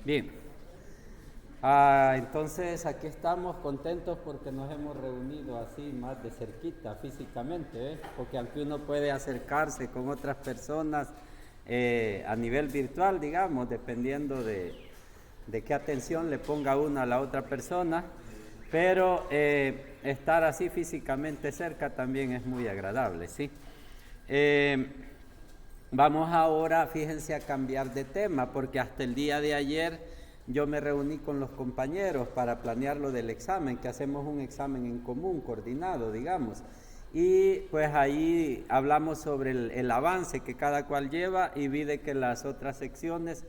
Bien. Entonces aquí estamos contentos porque nos hemos reunido así más de cerquita físicamente, ¿eh? Porque aunque uno puede acercarse con otras personas a nivel virtual, digamos, dependiendo de qué atención le ponga uno a la otra persona, pero estar así físicamente cerca también es muy agradable, ¿sí? Eh, Vamos ahora, fíjense, a cambiar de tema, porque hasta el día de ayer yo me reuní con los compañeros para planear lo del examen, que hacemos un examen en común, coordinado, digamos. Y pues ahí hablamos sobre el avance que cada cual lleva y vi de que las otras secciones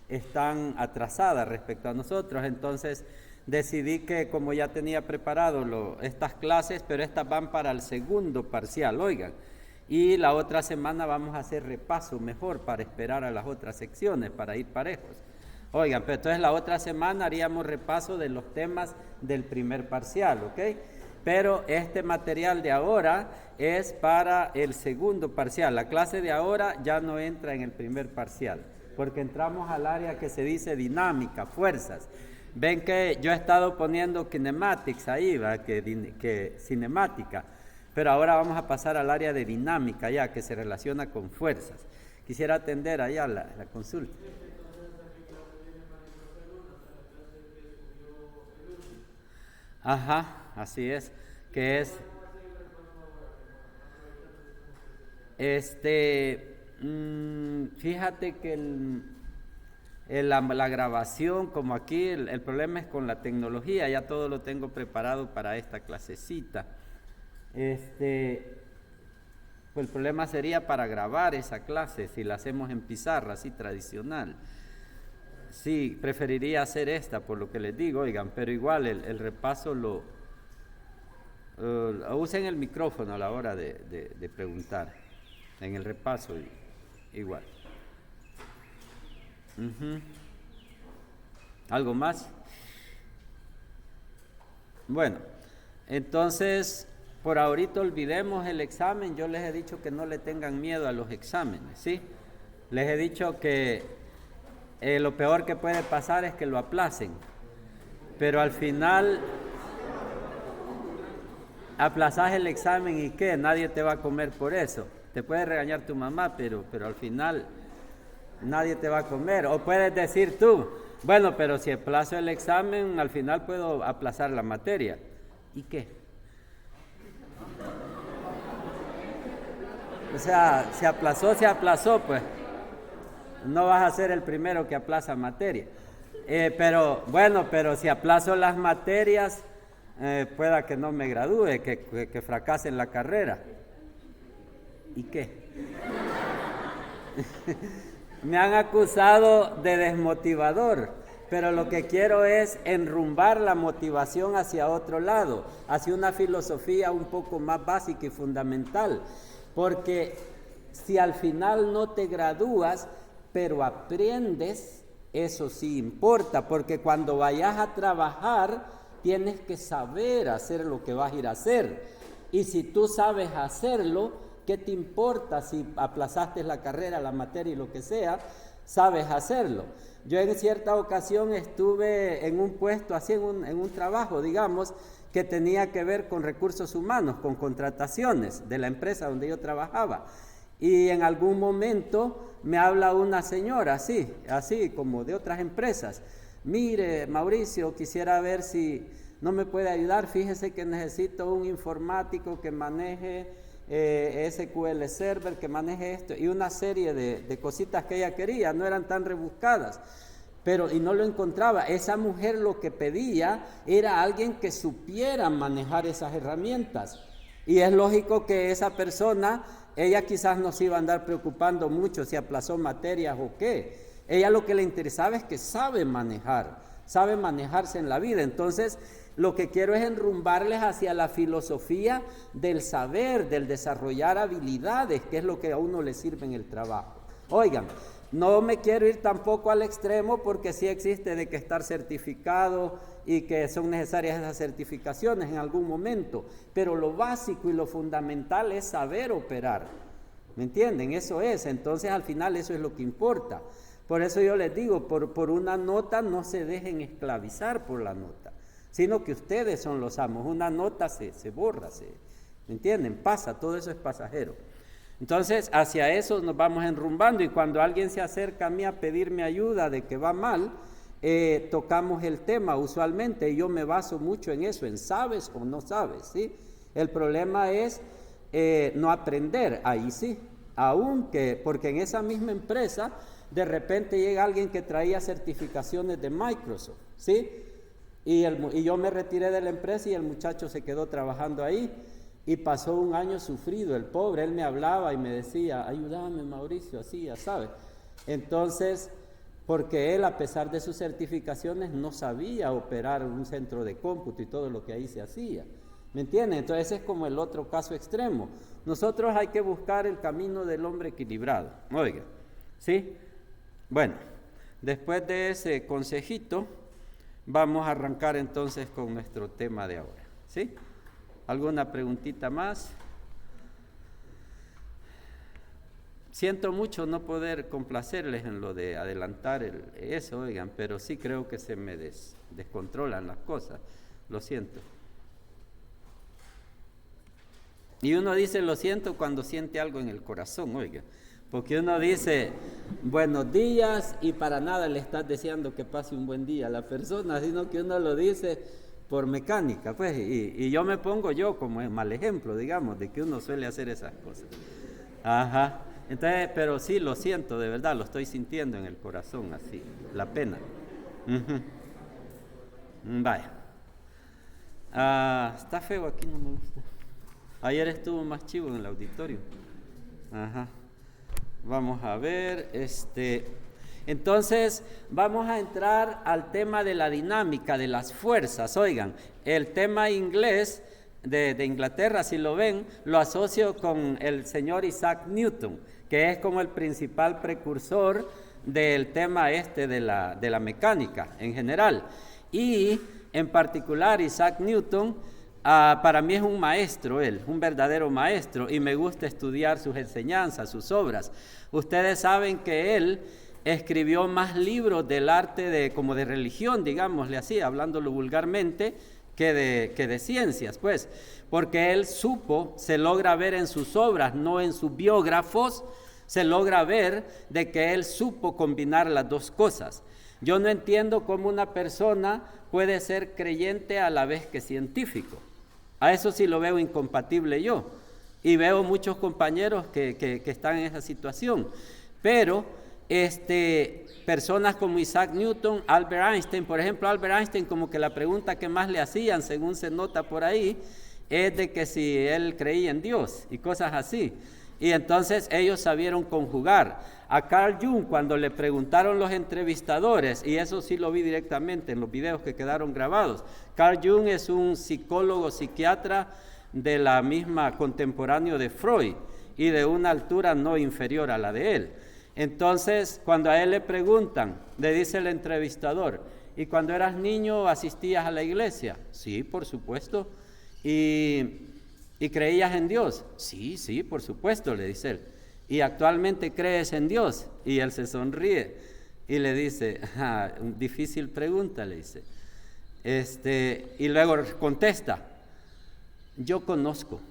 están atrasadas respecto a nosotros. Entonces decidí que como ya tenía preparado estas clases, pero estas van para el segundo parcial, oigan. Y la otra semana vamos a hacer repaso mejor para esperar a las otras secciones, para ir parejos. Oigan, pero entonces la otra semana haríamos repaso de los temas del primer parcial, ¿ok? Pero este material de ahora es para el segundo parcial. La clase de ahora ya no entra en el primer parcial, porque entramos al área que se dice dinámica, fuerzas. Ven que yo he estado poniendo kinematics ahí, ¿va? Que cinemática. Pero ahora vamos a pasar al área de dinámica ya, que se relaciona con fuerzas. Quisiera atender allá la consulta. Ajá, así es, que es, fíjate que la grabación, como aquí, el problema es con la tecnología, ya todo lo tengo preparado para esta clasecita. Pues el problema sería para grabar esa clase, si la hacemos en pizarra, así tradicional. Sí, preferiría hacer esta, por lo que les digo, oigan, pero igual el repaso usen el micrófono a la hora de preguntar, en el repaso igual. ¿Algo más? Bueno, entonces, por ahorita olvidemos el examen. Yo les he dicho que no le tengan miedo a los exámenes, ¿sí? Les he dicho que lo peor que puede pasar es que lo aplacen, pero al final aplazas el examen y ¿qué? Nadie te va a comer por eso. Te puede regañar tu mamá, pero al final nadie te va a comer. O puedes decir tú, bueno, pero si aplazo el examen, al final puedo aplazar la materia. ¿Y qué? O sea, se aplazó, pues. No vas a ser el primero que aplaza materia. Pero si aplazo las materias, pueda que no me gradúe, que fracase en la carrera. ¿Y qué? Me han acusado de desmotivador, pero lo que quiero es enrumbar la motivación hacia otro lado, hacia una filosofía un poco más básica y fundamental, porque si al final no te gradúas, pero aprendes, eso sí importa, porque cuando vayas a trabajar, tienes que saber hacer lo que vas a ir a hacer, y si tú sabes hacerlo, ¿qué te importa si aplazaste la carrera, la materia y lo que sea? Sabes hacerlo. Yo en cierta ocasión estuve en un puesto, así en un trabajo, digamos, que tenía que ver con recursos humanos, con contrataciones de la empresa donde yo trabajaba. Y en algún momento me habla una señora, así como de otras empresas. Mire, Mauricio, quisiera ver si no me puede ayudar. Fíjese que necesito un informático que maneje SQL Server, que maneje esto y una serie de cositas que ella quería, no eran tan rebuscadas, y no lo encontraba. Esa mujer lo que pedía era alguien que supiera manejar esas herramientas, y es lógico que esa persona, ella quizás no se iba a andar preocupando mucho si aplazó materias o qué. Ella lo que le interesaba es que sabe manejarse en la vida. Entonces lo que quiero es enrumbarles hacia la filosofía del saber, del desarrollar habilidades, que es lo que a uno le sirve en el trabajo. Oigan, no me quiero ir tampoco al extremo, porque sí existe de que estar certificado y que son necesarias esas certificaciones en algún momento, pero lo básico y lo fundamental es saber operar. ¿Me entienden? Eso es. Entonces al final eso es lo que importa. Por eso yo les digo, por una nota no se dejen esclavizar por la nota, sino que ustedes son los amos. Una nota se borra, ¿me entienden? Pasa, todo eso es pasajero. Entonces, hacia eso nos vamos enrumbando, y cuando alguien se acerca a mí a pedirme ayuda de que va mal, tocamos el tema usualmente, y yo me baso mucho en eso, en sabes o no sabes, ¿sí? El problema es no aprender, ahí sí, aunque, porque en esa misma empresa, de repente llega alguien que traía certificaciones de Microsoft, ¿sí? Y yo me retiré de la empresa y el muchacho se quedó trabajando ahí. Y pasó un año sufrido, el pobre, él me hablaba y me decía, ayúdame Mauricio, así, ya sabes. Entonces, porque él, a pesar de sus certificaciones, no sabía operar un centro de cómputo y todo lo que ahí se hacía. ¿Me entienden? Entonces, ese es como el otro caso extremo. Nosotros hay que buscar el camino del hombre equilibrado. Oiga, ¿sí? Bueno, después de ese consejito, vamos a arrancar entonces con nuestro tema de ahora, ¿sí? ¿Alguna preguntita más? Siento mucho no poder complacerles en lo de adelantar eso, oigan, pero sí creo que se me descontrolan las cosas, lo siento. Y uno dice lo siento cuando siente algo en el corazón, oiga, porque uno dice buenos días y para nada le estás deseando que pase un buen día a la persona, sino que uno lo dice por mecánica, pues, y yo me pongo yo como el mal ejemplo, digamos, de que uno suele hacer esas cosas. Ajá. Entonces, pero sí, lo siento, de verdad, lo estoy sintiendo en el corazón, así, la pena. Vaya. Está feo aquí, no me gusta. Ayer estuvo más chivo en el auditorio. Ajá. Vamos a ver, Entonces, vamos a entrar al tema de la dinámica, de las fuerzas. Oigan, el tema inglés de Inglaterra, si lo ven, lo asocio con el señor Isaac Newton, que es como el principal precursor del tema de la mecánica en general. Y en particular, Isaac Newton, para mí es un maestro, un verdadero maestro, y me gusta estudiar sus enseñanzas, sus obras. Ustedes saben que él escribió más libros del arte como de religión, digámosle así, hablándolo vulgarmente, que de ciencias, pues, porque él se logra ver en sus obras, no en sus biógrafos, se logra ver de que él supo combinar las dos cosas. Yo no entiendo cómo una persona puede ser creyente a la vez que científico. A eso sí lo veo incompatible yo, y veo muchos compañeros que están en esa situación, pero personas como Isaac Newton, Albert Einstein, por ejemplo, Albert Einstein, como que la pregunta que más le hacían, según se nota por ahí, es de que si él creía en Dios y cosas así. Y entonces ellos sabieron conjugar. A Carl Jung, cuando le preguntaron los entrevistadores, y eso sí lo vi directamente en los videos que quedaron grabados, Carl Jung es un psicólogo, psiquiatra de la misma contemporáneo de Freud y de una altura no inferior a la de él. Entonces, cuando a él le preguntan, le dice el entrevistador, ¿y cuando eras niño asistías a la iglesia? Sí, por supuesto. ¿Y creías en Dios? Sí, por supuesto, le dice él. ¿Y actualmente crees en Dios? Y él se sonríe y le dice, difícil pregunta, le dice. Y luego contesta, yo conozco,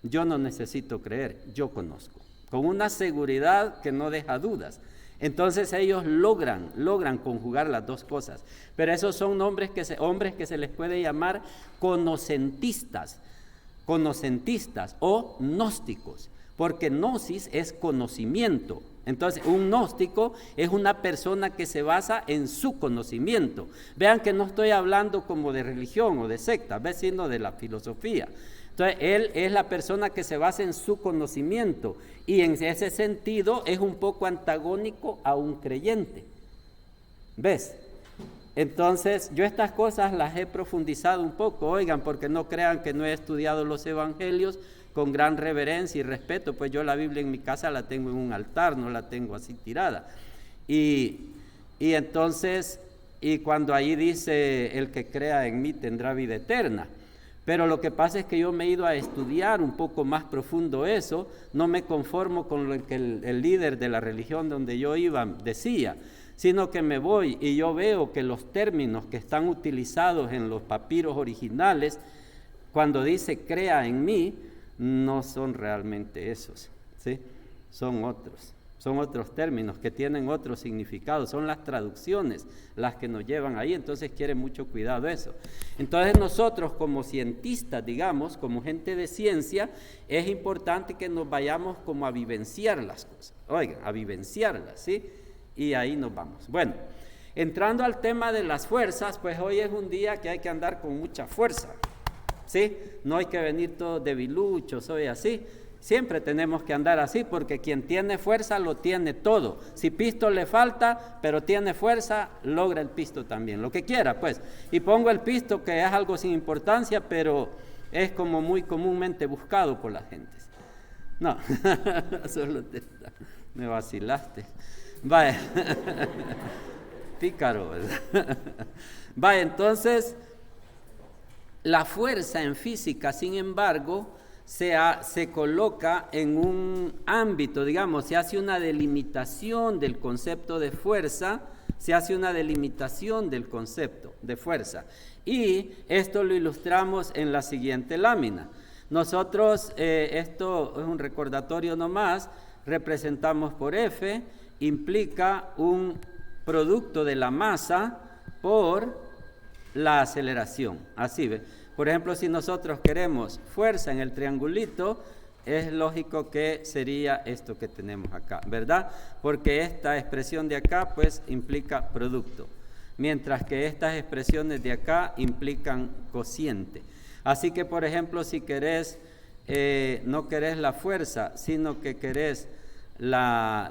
yo no necesito creer, yo conozco. Con una seguridad que no deja dudas. Entonces ellos logran conjugar las dos cosas. Pero esos son hombres que se les puede llamar conocentistas o gnósticos, porque gnosis es conocimiento. Entonces, un gnóstico es una persona que se basa en su conocimiento. Vean que no estoy hablando como de religión o de secta, sino de la filosofía. Entonces, él es la persona que se basa en su conocimiento y en ese sentido es un poco antagónico a un creyente. ¿Ves? Entonces, yo estas cosas las he profundizado un poco, oigan, porque no crean que no he estudiado los evangelios con gran reverencia y respeto, pues yo la Biblia en mi casa la tengo en un altar, no la tengo así tirada. Y entonces, y cuando ahí dice, el que crea en mí tendrá vida eterna. Pero lo que pasa es que yo me he ido a estudiar un poco más profundo eso, no me conformo con lo que el líder de la religión donde yo iba decía, sino que me voy y yo veo que los términos que están utilizados en los papiros originales, cuando dice crea en mí, no son realmente esos, ¿sí? Son otros términos que tienen otro significado, son las traducciones las que nos llevan ahí, entonces quiere mucho cuidado eso. Entonces nosotros como cientistas, digamos, como gente de ciencia, es importante que nos vayamos como a vivenciar las cosas, oigan, a vivenciarlas, ¿sí? Y ahí nos vamos. Bueno, entrando al tema de las fuerzas, pues hoy es un día que hay que andar con mucha fuerza, ¿sí? No hay que venir todos debiluchos, hoy así. Siempre tenemos que andar así porque quien tiene fuerza lo tiene todo. Si pisto le falta, pero tiene fuerza, logra el pisto también, lo que quiera pues. Y pongo el pisto que es algo sin importancia, pero es como muy comúnmente buscado por la gente. No, solo me vacilaste. Vaya, pícaro, ¿verdad? Vaya, entonces, la fuerza en física, sin embargo, se coloca en un ámbito, digamos, se hace una delimitación del concepto de fuerza, se hace una delimitación del concepto de fuerza. Y esto lo ilustramos en la siguiente lámina. Nosotros, esto es un recordatorio nomás, representamos por F, implica un producto de la masa por la aceleración, así ve. Por ejemplo, si nosotros queremos fuerza en el triangulito, es lógico que sería esto que tenemos acá, ¿verdad? Porque esta expresión de acá, pues, implica producto, mientras que estas expresiones de acá implican cociente. Así que, por ejemplo, si querés, no querés la fuerza, sino que querés la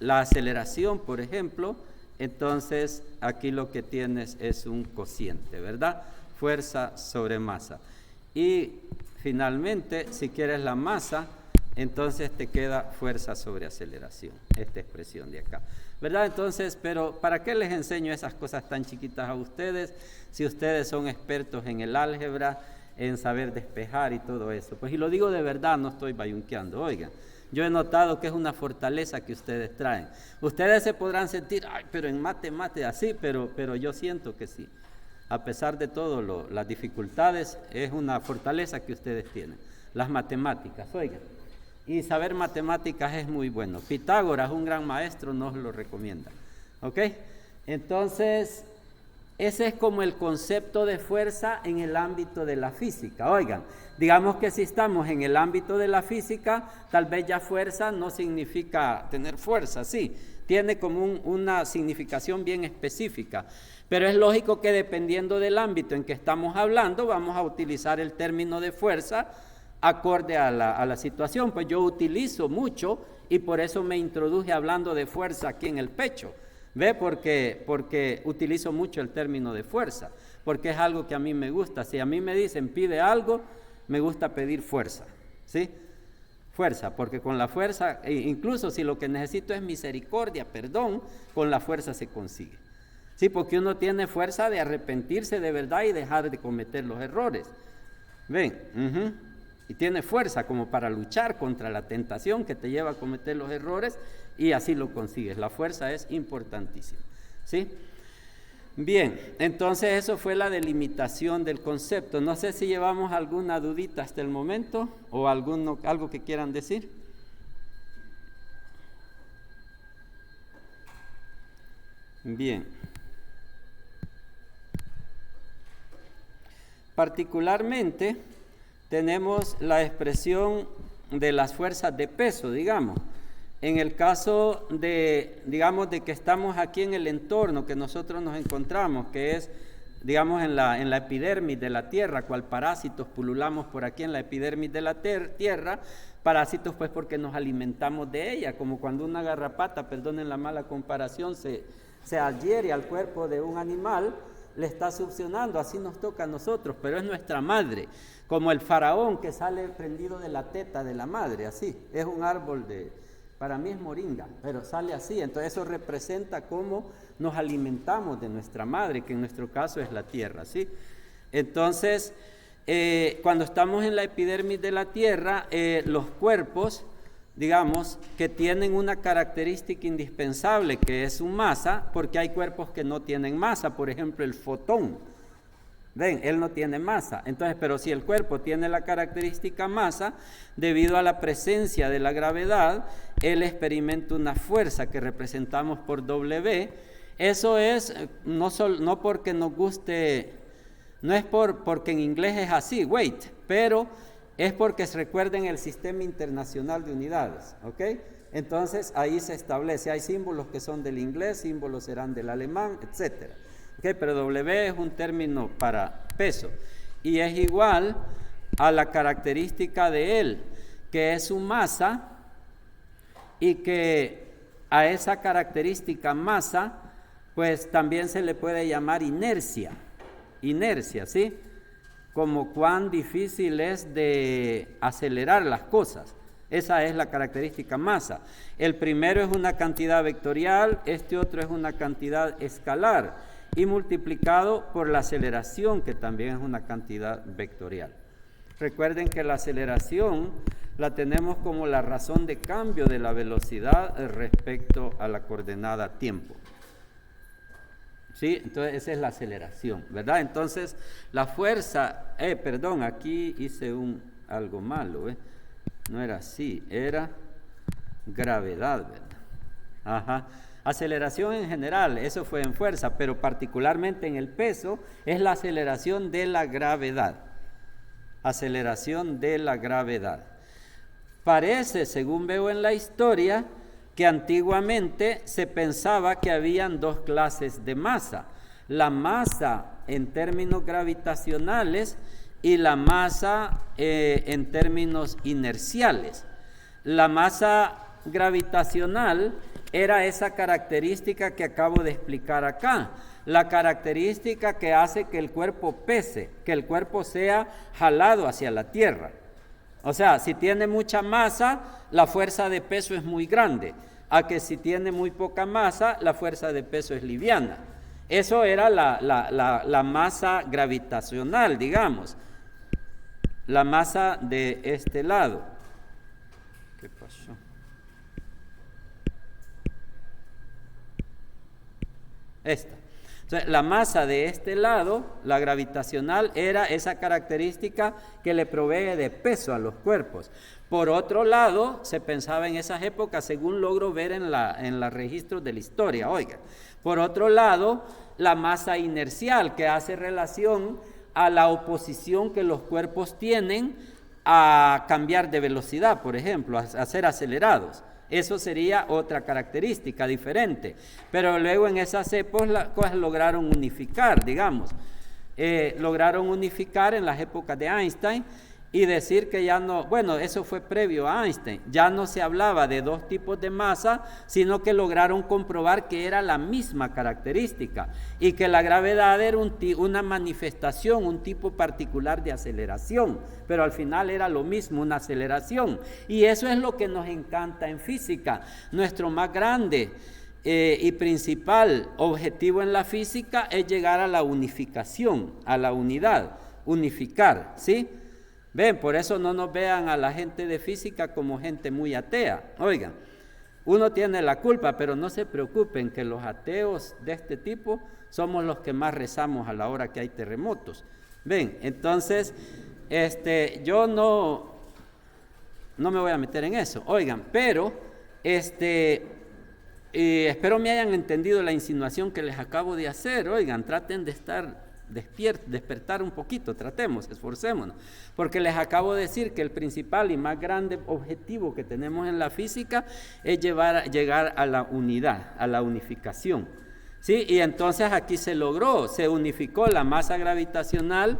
aceleración, por ejemplo, entonces aquí lo que tienes es un cociente, ¿verdad? Fuerza sobre masa. Y finalmente, si quieres la masa, entonces te queda fuerza sobre aceleración, esta expresión de acá, ¿verdad? Entonces, pero ¿para qué les enseño esas cosas tan chiquitas a ustedes si ustedes son expertos en el álgebra, en saber despejar y todo eso? Pues y lo digo de verdad, no estoy bayunqueando, oigan. Yo he notado que es una fortaleza que ustedes traen. Ustedes se podrán sentir, ay, pero en mate así, pero yo siento que sí. A pesar de todo, las dificultades, es una fortaleza que ustedes tienen. Las matemáticas, oigan. Y saber matemáticas es muy bueno. Pitágoras, un gran maestro, nos lo recomienda. ¿Ok? Entonces, ese es como el concepto de fuerza en el ámbito de la física. Oigan, digamos que si estamos en el ámbito de la física, tal vez ya fuerza no significa tener fuerza, sí. Tiene como una significación bien específica. Pero es lógico que dependiendo del ámbito en que estamos hablando, vamos a utilizar el término de fuerza acorde a la situación. Pues yo utilizo mucho y por eso me introduje hablando de fuerza aquí en el pecho. ¿Ve? Porque utilizo mucho el término de fuerza, porque es algo que a mí me gusta. Si a mí me dicen pide algo, me gusta pedir fuerza, ¿sí? Fuerza, porque con la fuerza, incluso si lo que necesito es misericordia, perdón, con la fuerza se consigue. Sí, porque uno tiene fuerza de arrepentirse de verdad y dejar de cometer los errores. ¿Ven? Y tiene fuerza como para luchar contra la tentación que te lleva a cometer los errores y así lo consigues. La fuerza es importantísima, ¿sí? Bien, entonces eso fue la delimitación del concepto. No sé si llevamos alguna dudita hasta el momento o algo que quieran decir. Bien. Particularmente tenemos la expresión de las fuerzas de peso, digamos. En el caso de, digamos, de que estamos aquí en el entorno que nosotros nos encontramos, que es, digamos, en la epidermis de la Tierra, cual parásitos pululamos por aquí en la epidermis de la Tierra, parásitos pues porque nos alimentamos de ella, como cuando una garrapata, perdonen la mala comparación, se adhiere al cuerpo de un animal, le está succionando, así nos toca a nosotros, pero es nuestra madre, como el faraón que sale prendido de la teta de la madre, así, es un árbol para mí es moringa, pero sale así, entonces eso representa cómo nos alimentamos de nuestra madre, que en nuestro caso es la tierra, ¿sí? Entonces, cuando estamos en la epidermis de la Tierra, los cuerpos, digamos, que tienen una característica indispensable, que es su masa, porque hay cuerpos que no tienen masa, por ejemplo, el fotón. Ven, él no tiene masa. Entonces, pero si el cuerpo tiene la característica masa, debido a la presencia de la gravedad, él experimenta una fuerza que representamos por W. Eso es, no porque nos guste, no es porque en inglés es así, weight, pero es porque recuerden el sistema internacional de unidades, ¿ok? Entonces, ahí se establece, hay símbolos que son del inglés, símbolos serán del alemán, etcétera. Okay, pero W es un término para peso y es igual a la característica de él, que es su masa, y que a esa característica masa, pues también se le puede llamar inercia, ¿sí? Como cuán difícil es de acelerar las cosas. Esa es la característica masa. El primero es una cantidad vectorial, este otro es una cantidad escalar, y multiplicado por la aceleración, que también es una cantidad vectorial. Recuerden que la aceleración la tenemos como la razón de cambio de la velocidad respecto a la coordenada tiempo. ¿Sí? Entonces esa es la aceleración, ¿verdad? Entonces la fuerza, aquí hice algo malo, no era así, era gravedad, ¿verdad? Ajá. Aceleración en general, eso fue en fuerza, pero particularmente en el peso, es la aceleración de la gravedad. Aceleración de la gravedad. Parece, según veo en la historia, que antiguamente se pensaba que habían dos clases de masa. La masa en términos gravitacionales y la masa en términos inerciales. La masa gravitacional era esa característica que acabo de explicar acá, la característica que hace que el cuerpo pese, que el cuerpo sea jalado hacia la tierra. O sea, si tiene mucha masa, la fuerza de peso es muy grande, a que si tiene muy poca masa, la fuerza de peso es liviana. Eso era la masa gravitacional, digamos, la masa de este lado. ¿Qué pasó? Esta. Entonces, la masa de este lado, la gravitacional, era esa característica que le provee de peso a los cuerpos. Por otro lado, se pensaba en esas épocas, según logro ver en los registros de la historia, oiga. Por otro lado, la masa inercial, que hace relación a la oposición que los cuerpos tienen a cambiar de velocidad, por ejemplo, a ser acelerados. Eso sería otra característica diferente. Pero luego en esas épocas las cosas lograron unificar, digamos. Lograron unificar en las épocas de Einstein y decir que ya no, bueno, eso fue previo a Einstein, ya no se hablaba de dos tipos de masa, sino que lograron comprobar que era la misma característica y que la gravedad era una manifestación, un tipo particular de aceleración, pero al final era lo mismo, una aceleración. Y eso es lo que nos encanta en física. Nuestro más grande y principal objetivo en la física es llegar a la unificación, a la unidad, unificar, ¿sí? Ven, por eso no nos vean a la gente de física como gente muy atea. Oigan, uno tiene la culpa, pero no se preocupen que los ateos de este tipo somos los que más rezamos a la hora que hay terremotos. Ven, entonces, yo no me voy a meter en eso. Oigan, pero, espero me hayan entendido la insinuación que les acabo de hacer. Oigan, traten de estar despertar un poquito, tratemos, esforcémonos, porque les acabo de decir que el principal y más grande objetivo que tenemos en la física es llegar a la unidad, a la unificación, ¿sí? Y entonces aquí se logró, se unificó la masa gravitacional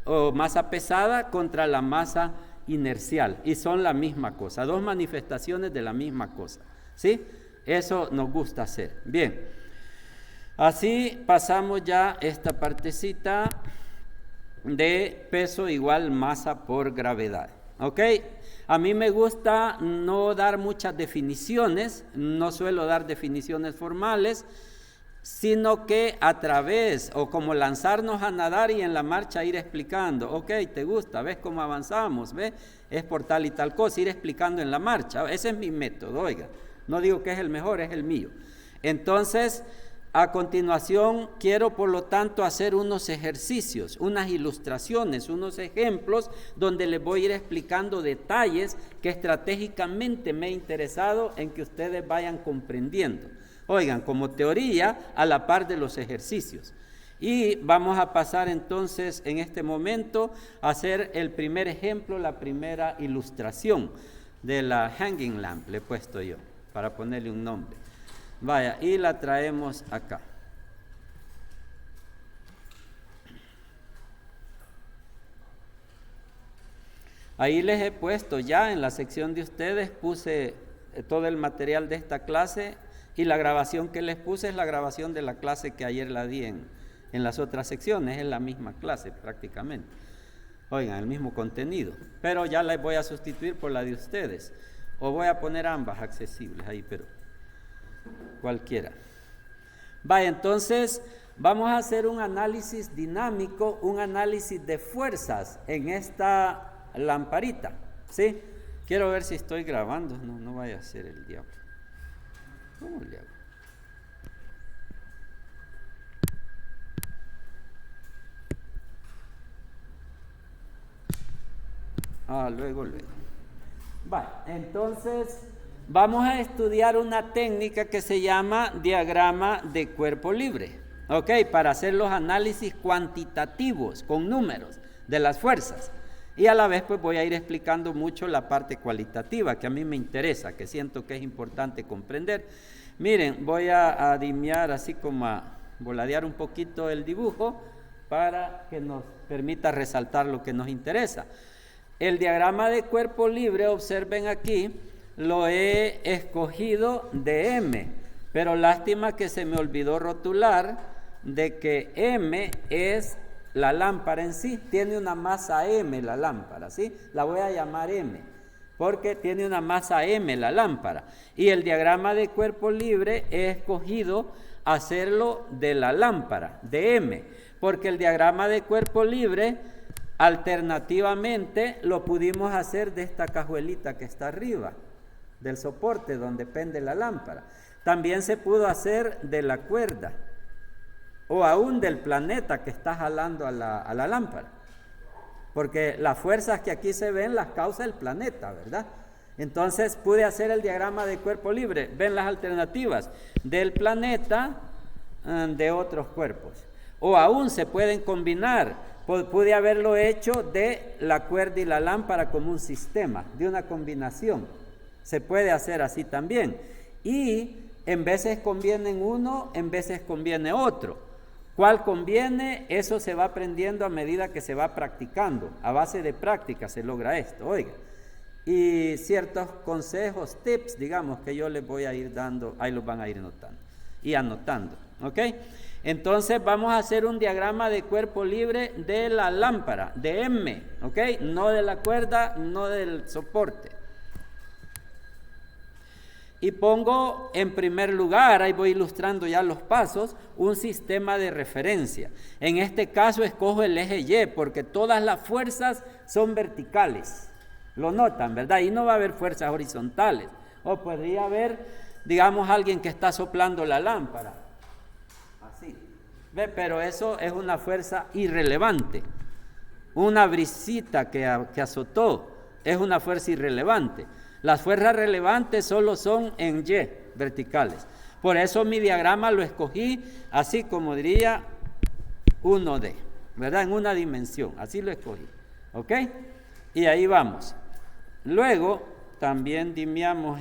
o masa pesada contra la masa inercial, y son la misma cosa, dos manifestaciones de la misma cosa, ¿sí? Eso nos gusta hacer. Bien. Así pasamos ya esta partecita de peso igual masa por gravedad. ¿Ok? A mí me gusta no dar muchas definiciones, no suelo dar definiciones formales, sino que a través, o como lanzarnos a nadar y en la marcha ir explicando, ok, ¿te gusta? ¿Ves cómo avanzamos? ¿Ves? Es por tal y tal cosa, ir explicando en la marcha. Ese es mi método, oiga. No digo que es el mejor, es el mío. Entonces, a continuación, quiero por lo tanto hacer unos ejercicios, unas ilustraciones, unos ejemplos donde les voy a ir explicando detalles que estratégicamente me he interesado en que ustedes vayan comprendiendo. Oigan, como teoría a la par de los ejercicios. Y vamos a pasar entonces en este momento a hacer el primer ejemplo, la primera ilustración de la hanging lamp, le he puesto yo, para ponerle un nombre. Vaya, y la traemos acá. Ahí les he puesto ya en la sección de ustedes, puse todo el material de esta clase y la grabación que les puse es la grabación de la clase que ayer la di en las otras secciones, es la misma clase prácticamente. Oigan, el mismo contenido, pero ya la voy a sustituir por la de ustedes. O voy a poner ambas accesibles ahí, pero cualquiera. Vaya, entonces vamos a hacer un análisis dinámico, un análisis de fuerzas en esta lamparita, ¿sí? Quiero ver si estoy grabando, no vaya a ser el diablo. ¿Cómo le hago? Luego. Vale, entonces vamos a estudiar una técnica que se llama diagrama de cuerpo libre, ¿ok? Para hacer los análisis cuantitativos con números de las fuerzas. Y a la vez pues voy a ir explicando mucho la parte cualitativa que a mí me interesa, que siento que es importante comprender. Miren, voy a dimear así como a voladear un poquito el dibujo para que nos permita resaltar lo que nos interesa. El diagrama de cuerpo libre, observen aquí, lo he escogido de M, pero lástima que se me olvidó rotular de que M es la lámpara en sí, tiene una masa M la lámpara, ¿sí? La voy a llamar M, porque tiene una masa M la lámpara. Y el diagrama de cuerpo libre he escogido hacerlo de la lámpara, de M, porque el diagrama de cuerpo libre alternativamente lo pudimos hacer de esta cajuelita que está arriba, del soporte donde pende la lámpara. También se pudo hacer de la cuerda o aún del planeta que está jalando a la lámpara, porque las fuerzas que aquí se ven las causa el planeta, ¿verdad? Entonces pude hacer el diagrama de cuerpo libre. Ven las alternativas del planeta, de otros cuerpos, o aún se pueden combinar. Pude haberlo hecho de la cuerda y la lámpara como un sistema, de una combinación. Se puede hacer así también. Y en veces conviene uno, en veces conviene otro. ¿Cuál conviene? Eso se va aprendiendo a medida que se va practicando. A base de práctica se logra esto, oiga. Y ciertos consejos, tips, digamos, que yo les voy a ir dando, ahí los van a ir notando y anotando, ¿ok? Entonces vamos a hacer un diagrama de cuerpo libre de la lámpara, de M, ¿ok? No de la cuerda, no del soporte. Y pongo en primer lugar, ahí voy ilustrando ya los pasos, un sistema de referencia. En este caso escojo el eje Y porque todas las fuerzas son verticales. Lo notan, ¿verdad? Y no va a haber fuerzas horizontales. O podría haber, digamos, alguien que está soplando la lámpara. Así. ¿Ve? Pero eso es una fuerza irrelevante. Una brisita que azotó es una fuerza irrelevante. Las fuerzas relevantes solo son en Y, verticales. Por eso mi diagrama lo escogí así como diría 1D, ¿verdad? En una dimensión, así lo escogí, ¿ok? Y ahí vamos. Luego también dimeamos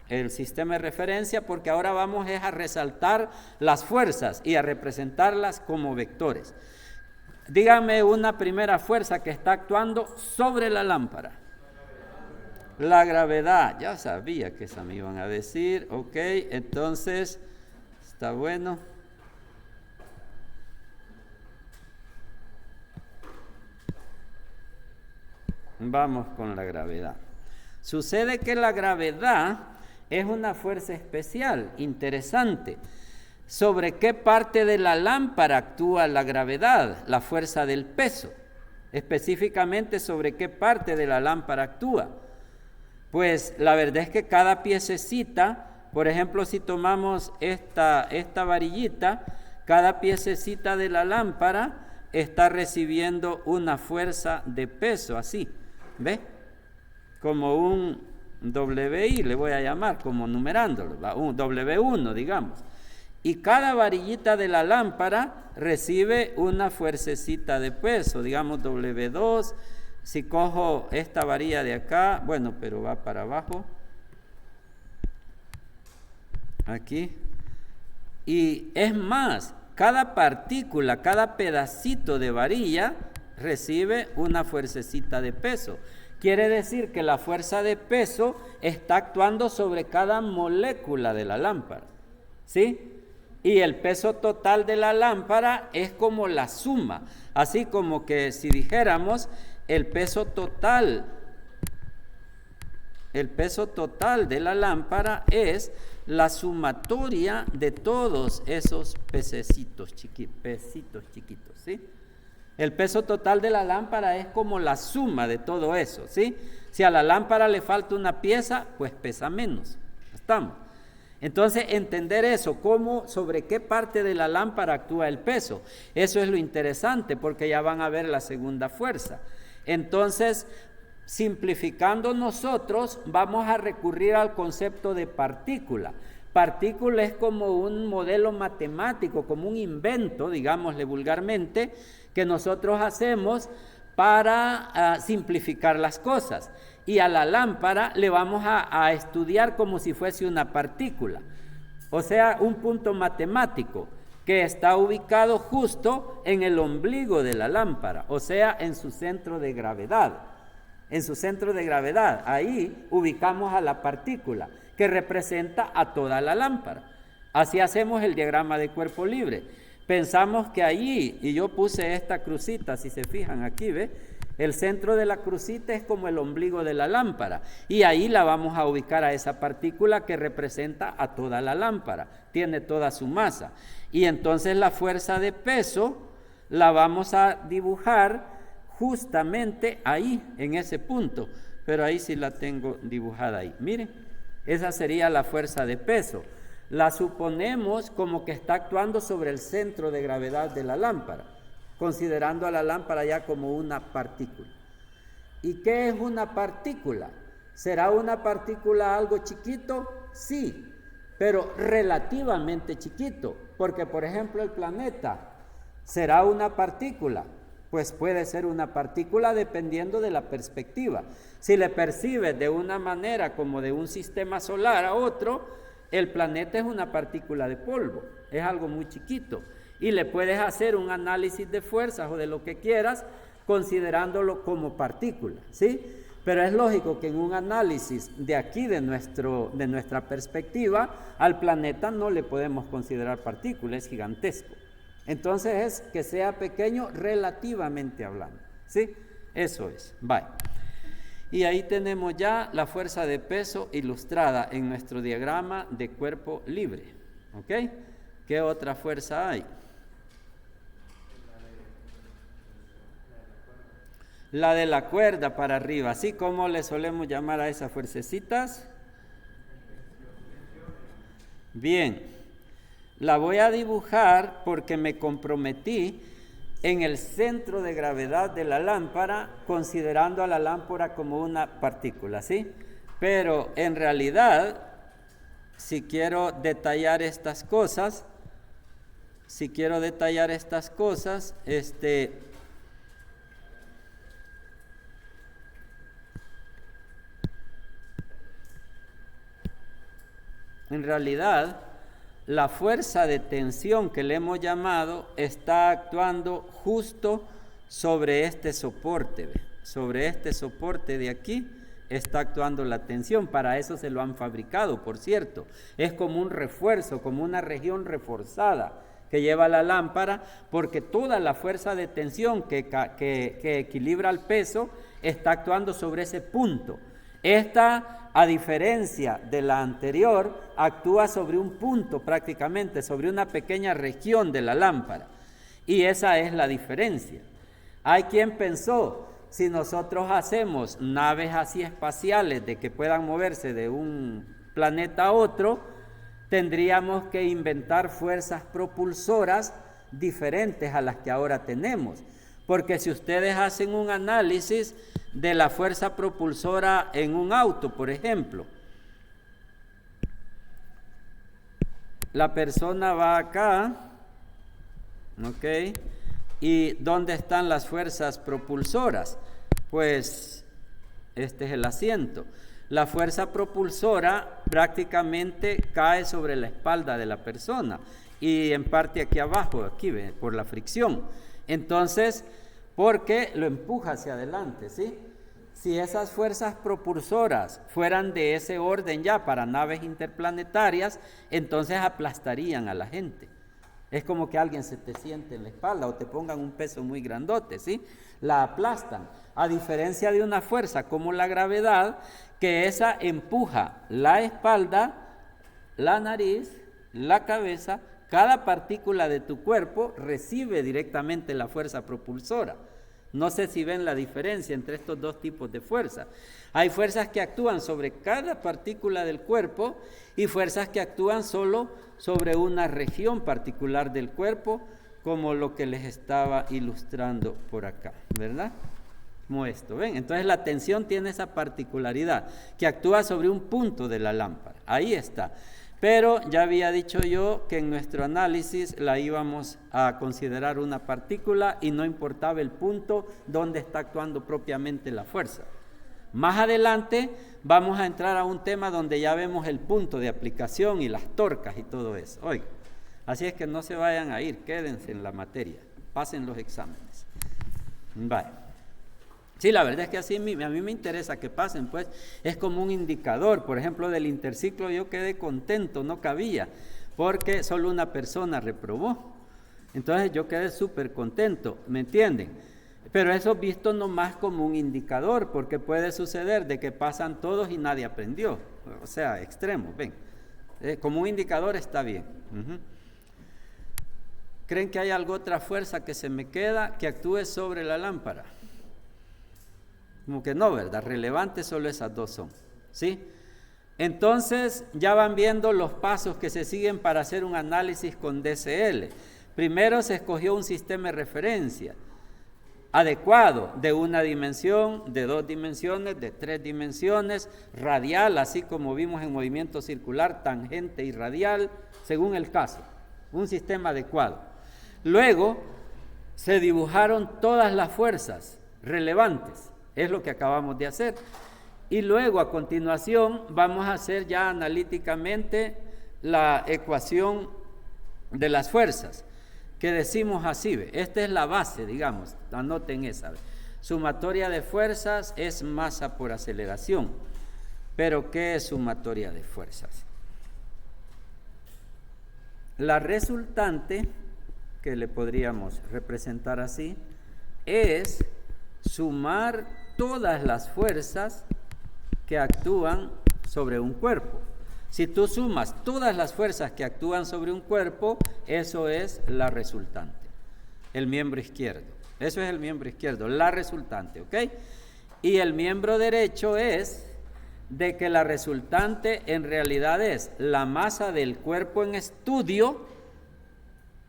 el sistema de referencia porque ahora vamos a resaltar las fuerzas y a representarlas como vectores. Dígame una primera fuerza que está actuando sobre la lámpara. La gravedad. Ya sabía que esa me iban a decir. Ok, entonces, está bueno. Vamos con la gravedad. Sucede que la gravedad es una fuerza especial, interesante. ¿Sobre qué parte de la lámpara actúa la gravedad, la fuerza del peso? Específicamente, ¿sobre qué parte de la lámpara actúa? Pues la verdad es que cada piececita, por ejemplo, si tomamos esta varillita, cada piececita de la lámpara está recibiendo una fuerza de peso, así, ¿ve? Como un WI, le voy a llamar, como numerándolo, ¿va? Un W1, digamos. Y cada varillita de la lámpara recibe una fuercecita de peso, digamos W2. Si cojo esta varilla de acá, bueno, pero va para abajo, aquí. Y es más, cada partícula, cada pedacito de varilla recibe una fuercecita de peso. Quiere decir que la fuerza de peso está actuando sobre cada molécula de la lámpara, ¿sí? Y el peso total de la lámpara es como la suma, así como que si dijéramos el peso total de la lámpara es la sumatoria de todos esos pececitos chiquitos, ¿sí? El peso total de la lámpara es como la suma de todo eso, ¿sí? Si a la lámpara le falta una pieza, pues pesa menos. ¿Estamos? Entonces, entender eso, sobre qué parte de la lámpara actúa el peso, eso es lo interesante, porque ya van a ver la segunda fuerza. Entonces, simplificando nosotros, vamos a recurrir al concepto de partícula. Partícula es como un modelo matemático, como un invento, digámosle vulgarmente, que nosotros hacemos para simplificar las cosas. Y a la lámpara le vamos a estudiar como si fuese una partícula, o sea, un punto matemático que está ubicado justo en el ombligo de la lámpara, o sea, en su centro de gravedad. En su centro de gravedad, ahí ubicamos a la partícula que representa a toda la lámpara. Así hacemos el diagrama de cuerpo libre. Pensamos que allí, y yo puse esta crucita, si se fijan aquí, ¿ve? El centro de la crucita es como el ombligo de la lámpara, y ahí la vamos a ubicar a esa partícula que representa a toda la lámpara, tiene toda su masa. Y entonces la fuerza de peso la vamos a dibujar justamente ahí, en ese punto, pero ahí sí la tengo dibujada ahí. Miren, esa sería la fuerza de peso. La suponemos como que está actuando sobre el centro de gravedad de la lámpara, considerando a la lámpara ya como una partícula. ¿Y qué es una partícula? ¿Será una partícula algo chiquito? Sí, pero relativamente chiquito, porque por ejemplo el planeta, ¿será una partícula? Pues puede ser una partícula dependiendo de la perspectiva. Si le percibes de una manera como de un sistema solar a otro, el planeta es una partícula de polvo, es algo muy chiquito. Y le puedes hacer un análisis de fuerzas o de lo que quieras, considerándolo como partícula, ¿sí? Pero es lógico que en un análisis de aquí, de nuestra perspectiva, al planeta no le podemos considerar partícula, es gigantesco. Entonces es que sea pequeño relativamente hablando, ¿sí? Eso es, bye. Y ahí tenemos ya la fuerza de peso ilustrada en nuestro diagrama de cuerpo libre, ¿ok? ¿Qué otra fuerza hay? La de la cuerda para arriba, ¿sí? ¿Cómo le solemos llamar a esas fuercecitas? Bien, la voy a dibujar porque me comprometí en el centro de gravedad de la lámpara, considerando a la lámpara como una partícula, ¿sí? Pero en realidad, si quiero detallar estas cosas, en realidad, la fuerza de tensión que le hemos llamado está actuando justo sobre este soporte, ¿ve? Sobre este soporte de aquí está actuando la tensión. Para eso se lo han fabricado, por cierto. Es como un refuerzo, como una región reforzada que lleva la lámpara, porque toda la fuerza de tensión que equilibra el peso está actuando sobre ese punto. Esta a diferencia de la anterior, actúa sobre un punto prácticamente, sobre una pequeña región de la lámpara. Y esa es la diferencia. Hay quien pensó, si nosotros hacemos naves así espaciales de que puedan moverse de un planeta a otro, tendríamos que inventar fuerzas propulsoras diferentes a las que ahora tenemos. Porque si ustedes hacen un análisis de la fuerza propulsora en un auto, por ejemplo, la persona va acá, ¿ok? ¿Y dónde están las fuerzas propulsoras? Pues este es el asiento. La fuerza propulsora prácticamente cae sobre la espalda de la persona y en parte aquí abajo, aquí ¿ve? Por la fricción. Entonces, porque lo empuja hacia adelante, ¿sí? Si esas fuerzas propulsoras fueran de ese orden ya para naves interplanetarias, entonces aplastarían a la gente. Es como que alguien se te siente en la espalda o te pongan un peso muy grandote, ¿sí? La aplastan. A diferencia de una fuerza como la gravedad, que esa empuja la espalda, la nariz, la cabeza, cada partícula de tu cuerpo recibe directamente la fuerza propulsora. No sé si ven la diferencia entre estos dos tipos de fuerza. Hay fuerzas que actúan sobre cada partícula del cuerpo y fuerzas que actúan solo sobre una región particular del cuerpo, como lo que les estaba ilustrando por acá, ¿verdad? Como esto, ¿ven? Entonces la tensión tiene esa particularidad, que actúa sobre un punto de la lámpara. Ahí está. Pero ya había dicho yo que en nuestro análisis la íbamos a considerar una partícula y no importaba el punto donde está actuando propiamente la fuerza. Más adelante vamos a entrar a un tema donde ya vemos el punto de aplicación y las torcas y todo eso. Oiga, así es que no se vayan a ir, quédense en la materia, pasen los exámenes. Vale. Sí, la verdad es que así a mí me interesa que pasen, pues es como un indicador. Por ejemplo, del interciclo yo quedé contento, no cabía, porque solo una persona reprobó. Entonces yo quedé súper contento, ¿me entienden? Pero eso visto nomás como un indicador, porque puede suceder de que pasan todos y nadie aprendió. O sea, extremo, ven. Como un indicador está bien. ¿Creen que hay alguna otra fuerza que se me queda que actúe sobre la lámpara? Como que no, ¿verdad? Relevantes solo esas dos son, ¿sí? Entonces ya van viendo los pasos que se siguen para hacer un análisis con DCL. Primero se escogió un sistema de referencia adecuado, de una dimensión, de 2 dimensiones, de 3 dimensiones, radial, así como vimos en movimiento circular, tangente y radial, según el caso, un sistema adecuado. Luego se dibujaron todas las fuerzas relevantes. Es lo que acabamos de hacer. Y luego, a continuación, vamos a hacer ya analíticamente la ecuación de las fuerzas, que decimos así, ¿ve? Esta es la base, digamos, anoten esa. ¿Ve? Sumatoria de fuerzas es masa por aceleración. Pero, ¿qué es sumatoria de fuerzas? La resultante, que le podríamos representar así, es sumar todas las fuerzas que actúan sobre un cuerpo. Si tú sumas todas las fuerzas que actúan sobre un cuerpo, eso es la resultante, el miembro izquierdo. Eso es el miembro izquierdo, la resultante, ¿ok? Y el miembro derecho es de que la resultante en realidad es la masa del cuerpo en estudio.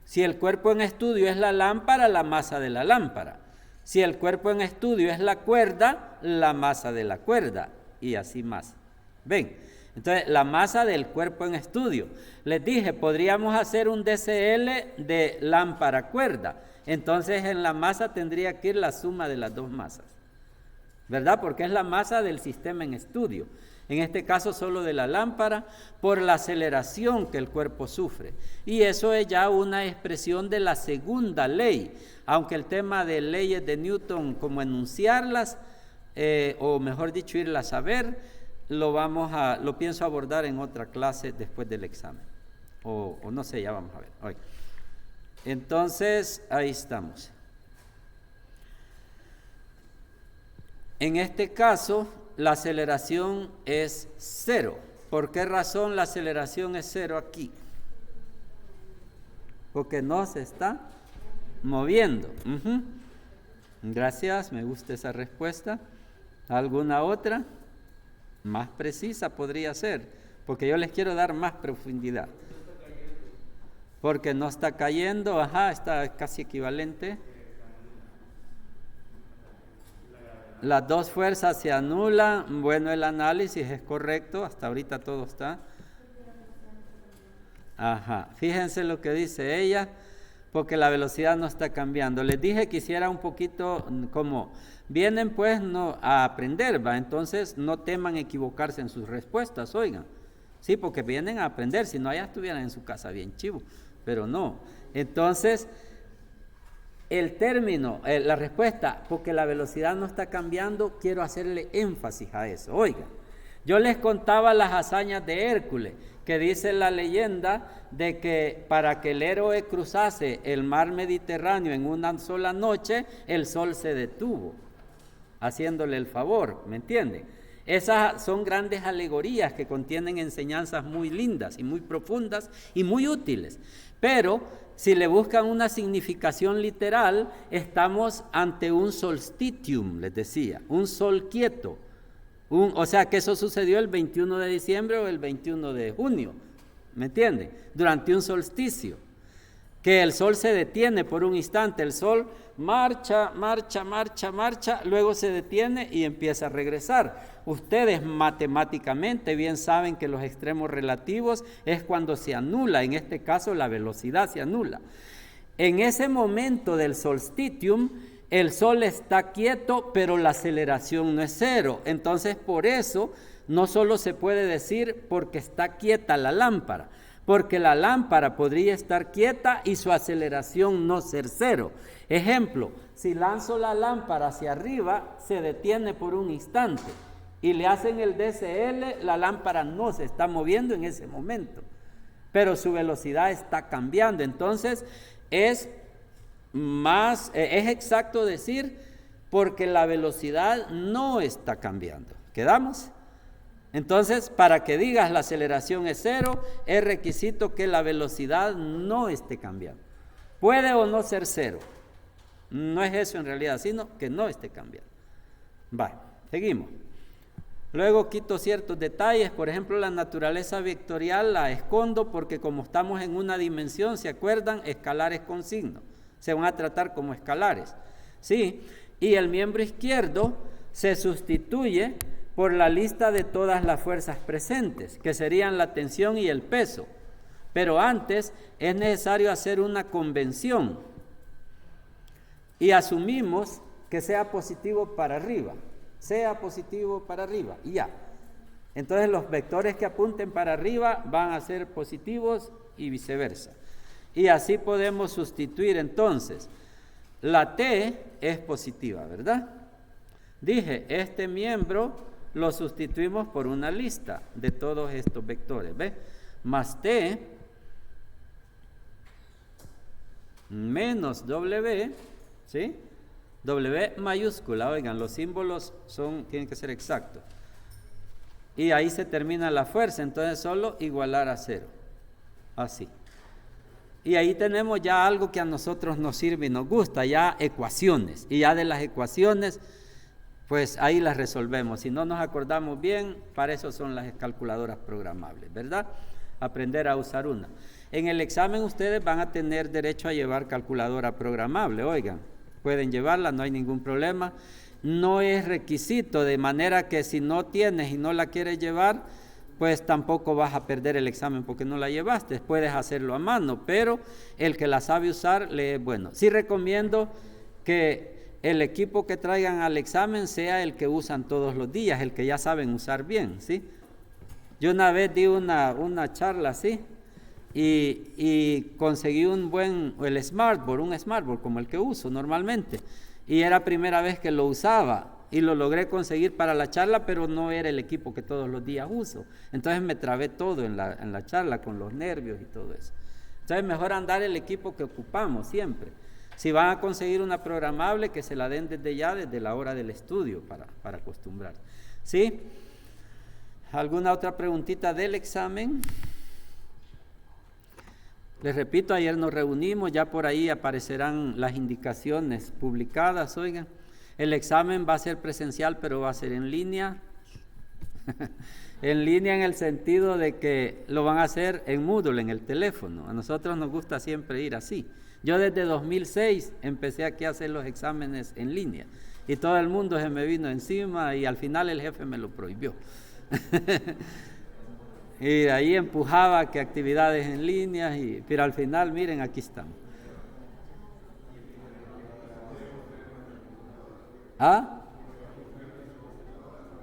Si el cuerpo en estudio es la lámpara, la masa de la lámpara. Si el cuerpo en estudio es la cuerda, la masa de la cuerda, y así más. ¿Ven? Entonces, la masa del cuerpo en estudio. Les dije, podríamos hacer un DCL de lámpara-cuerda. Entonces, en la masa tendría que ir la suma de las dos masas, ¿verdad? Porque es la masa del sistema en estudio. En este caso, solo de la lámpara, por la aceleración que el cuerpo sufre. Y eso es ya una expresión de la segunda ley. Aunque el tema de leyes de Newton, como enunciarlas, o mejor dicho, irlas a ver, lo pienso abordar en otra clase después del examen. O no sé, ya vamos a ver. Hoy. Entonces, ahí estamos. En este caso, la aceleración es 0. ¿Por qué razón la aceleración es 0 aquí? Porque no se está moviendo. Gracias, me gusta esa respuesta. ¿Alguna otra? Más precisa podría ser, porque yo les quiero dar más profundidad. Porque no está cayendo, está casi equivalente. Las dos fuerzas se anulan. Bueno, el análisis es correcto, hasta ahorita todo está. Fíjense lo que dice ella, porque la velocidad no está cambiando. Les dije que hiciera un poquito como, vienen pues a aprender, ¿va? Entonces no teman equivocarse en sus respuestas, oigan. Sí, porque vienen a aprender, si no allá estuvieran en su casa bien chivo, pero no. Entonces, el término, la respuesta, porque la velocidad no está cambiando, quiero hacerle énfasis a eso. Oigan, yo les contaba las hazañas de Hércules, que dice la leyenda de que para que el héroe cruzase el mar Mediterráneo en una sola noche, el sol se detuvo, haciéndole el favor, ¿me entienden? Esas son grandes alegorías que contienen enseñanzas muy lindas y muy profundas y muy útiles. Pero si le buscan una significación literal, estamos ante un solstitium, les decía, un sol quieto. O sea que eso sucedió el 21 de diciembre o el 21 de junio, ¿me entienden? Durante un solsticio, que el sol se detiene por un instante, el sol marcha, luego se detiene y empieza a regresar. Ustedes matemáticamente bien saben que los extremos relativos es cuando se anula, en este caso la velocidad se anula. En ese momento del solstitium, el sol está quieto, pero la aceleración no es 0. Entonces, por eso, no solo se puede decir porque está quieta la lámpara, porque la lámpara podría estar quieta y su aceleración no ser 0. Ejemplo, si lanzo la lámpara hacia arriba, se detiene por un instante y le hacen el DCL, la lámpara no se está moviendo en ese momento, pero su velocidad está cambiando. Entonces, es exacto decir porque la velocidad no está cambiando. ¿Quedamos? Entonces, para que digas la aceleración es 0, es requisito que la velocidad no esté cambiando. Puede o no ser 0. No es eso en realidad, sino que no esté cambiando. Seguimos. Luego quito ciertos detalles, por ejemplo, la naturaleza vectorial la escondo porque como estamos en una dimensión, ¿se acuerdan? Escalares con signo. Se van a tratar como escalares, ¿sí? Y el miembro izquierdo se sustituye por la lista de todas las fuerzas presentes, que serían la tensión y el peso. Pero antes es necesario hacer una convención y asumimos que sea positivo para arriba, y ya. Entonces los vectores que apunten para arriba van a ser positivos y viceversa. Y así podemos sustituir entonces. La T es positiva, ¿verdad? Dije, este miembro lo sustituimos por una lista de todos estos vectores, ¿ves? Más T menos W, ¿sí? W mayúscula, oigan, los símbolos tienen que ser exactos. Y ahí se termina la fuerza, entonces solo igualar a 0. Así. Y ahí tenemos ya algo que a nosotros nos sirve y nos gusta, ya ecuaciones. Y ya de las ecuaciones, pues ahí las resolvemos. Si no nos acordamos bien, para eso son las calculadoras programables, ¿verdad? Aprender a usar una. En el examen ustedes van a tener derecho a llevar calculadora programable, oigan. Pueden llevarla, no hay ningún problema. No es requisito, de manera que si no tienes y no la quieres llevar, pues tampoco vas a perder el examen porque no la llevaste. Puedes hacerlo a mano, pero el que la sabe usar le es bueno. Sí recomiendo que el equipo que traigan al examen sea el que usan todos los días, el que ya saben usar bien, ¿sí? Yo una vez di una charla así y conseguí el smartboard, un smartboard como el que uso normalmente, y era primera vez que lo usaba. Y lo logré conseguir para la charla, pero no era el equipo que todos los días uso. Entonces me trabé todo en la charla, con los nervios y todo eso. Entonces mejor andar el equipo que ocupamos siempre. Si van a conseguir una programable, que se la den desde la hora del estudio para acostumbrar. ¿Sí? ¿Alguna otra preguntita del examen? Les repito, ayer nos reunimos, ya por ahí aparecerán las indicaciones publicadas. Oigan, el examen va a ser presencial, pero va a ser en línea. En línea en el sentido de que lo van a hacer en Moodle, en el teléfono. A nosotros nos gusta siempre ir así. Yo desde 2006 empecé aquí a hacer los exámenes en línea y todo el mundo se me vino encima y al final el jefe me lo prohibió. Y de ahí empujaba que actividades en línea, pero al final, miren, aquí estamos. ¿Ah?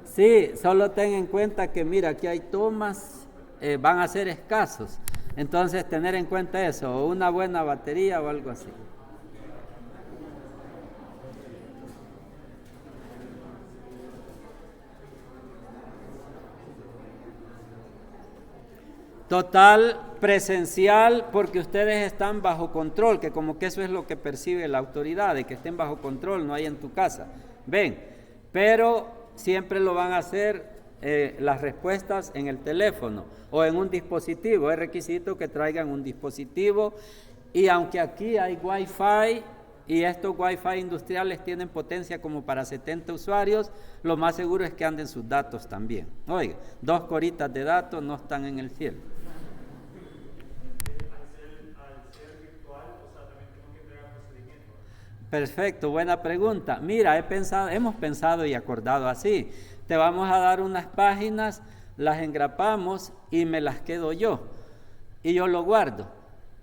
Sí, solo ten en cuenta que, mira, aquí hay tomas, van a ser escasos. Entonces, tener en cuenta eso, o una buena batería o algo así. Total presencial, porque ustedes están bajo control, que como que eso es lo que percibe la autoridad, de que estén bajo control, no hay en tu casa. Ven, pero siempre lo van a hacer las respuestas en el teléfono o en un dispositivo. Es requisito que traigan un dispositivo y aunque aquí hay Wi-Fi y estos Wi-Fi industriales tienen potencia como para 70 usuarios, lo más seguro es que anden sus datos también. Oiga, 2 coritas de datos no están en el cielo. Perfecto, buena pregunta. Mira, hemos pensado y acordado así. Te vamos a dar unas páginas, las engrapamos y me las quedo yo. Y yo lo guardo.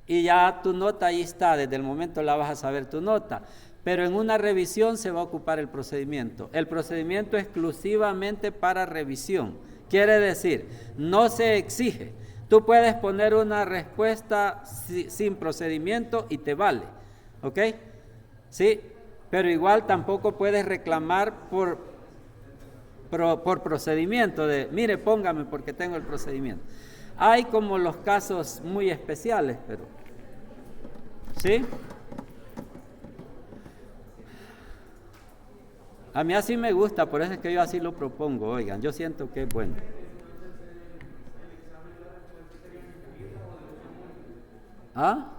Y ya tu nota ahí está, desde el momento la vas a saber tu nota. Pero en una revisión se va a ocupar el procedimiento. El procedimiento exclusivamente para revisión. Quiere decir, no se exige. Tú puedes poner una respuesta sin procedimiento y te vale. ¿Ok? Sí, pero igual tampoco puedes reclamar por procedimiento de, mire, póngame porque tengo el procedimiento. Hay como los casos muy especiales, pero, ¿sí? A mí así me gusta, por eso es que yo así lo propongo, oigan, yo siento que es bueno. ¿Ah?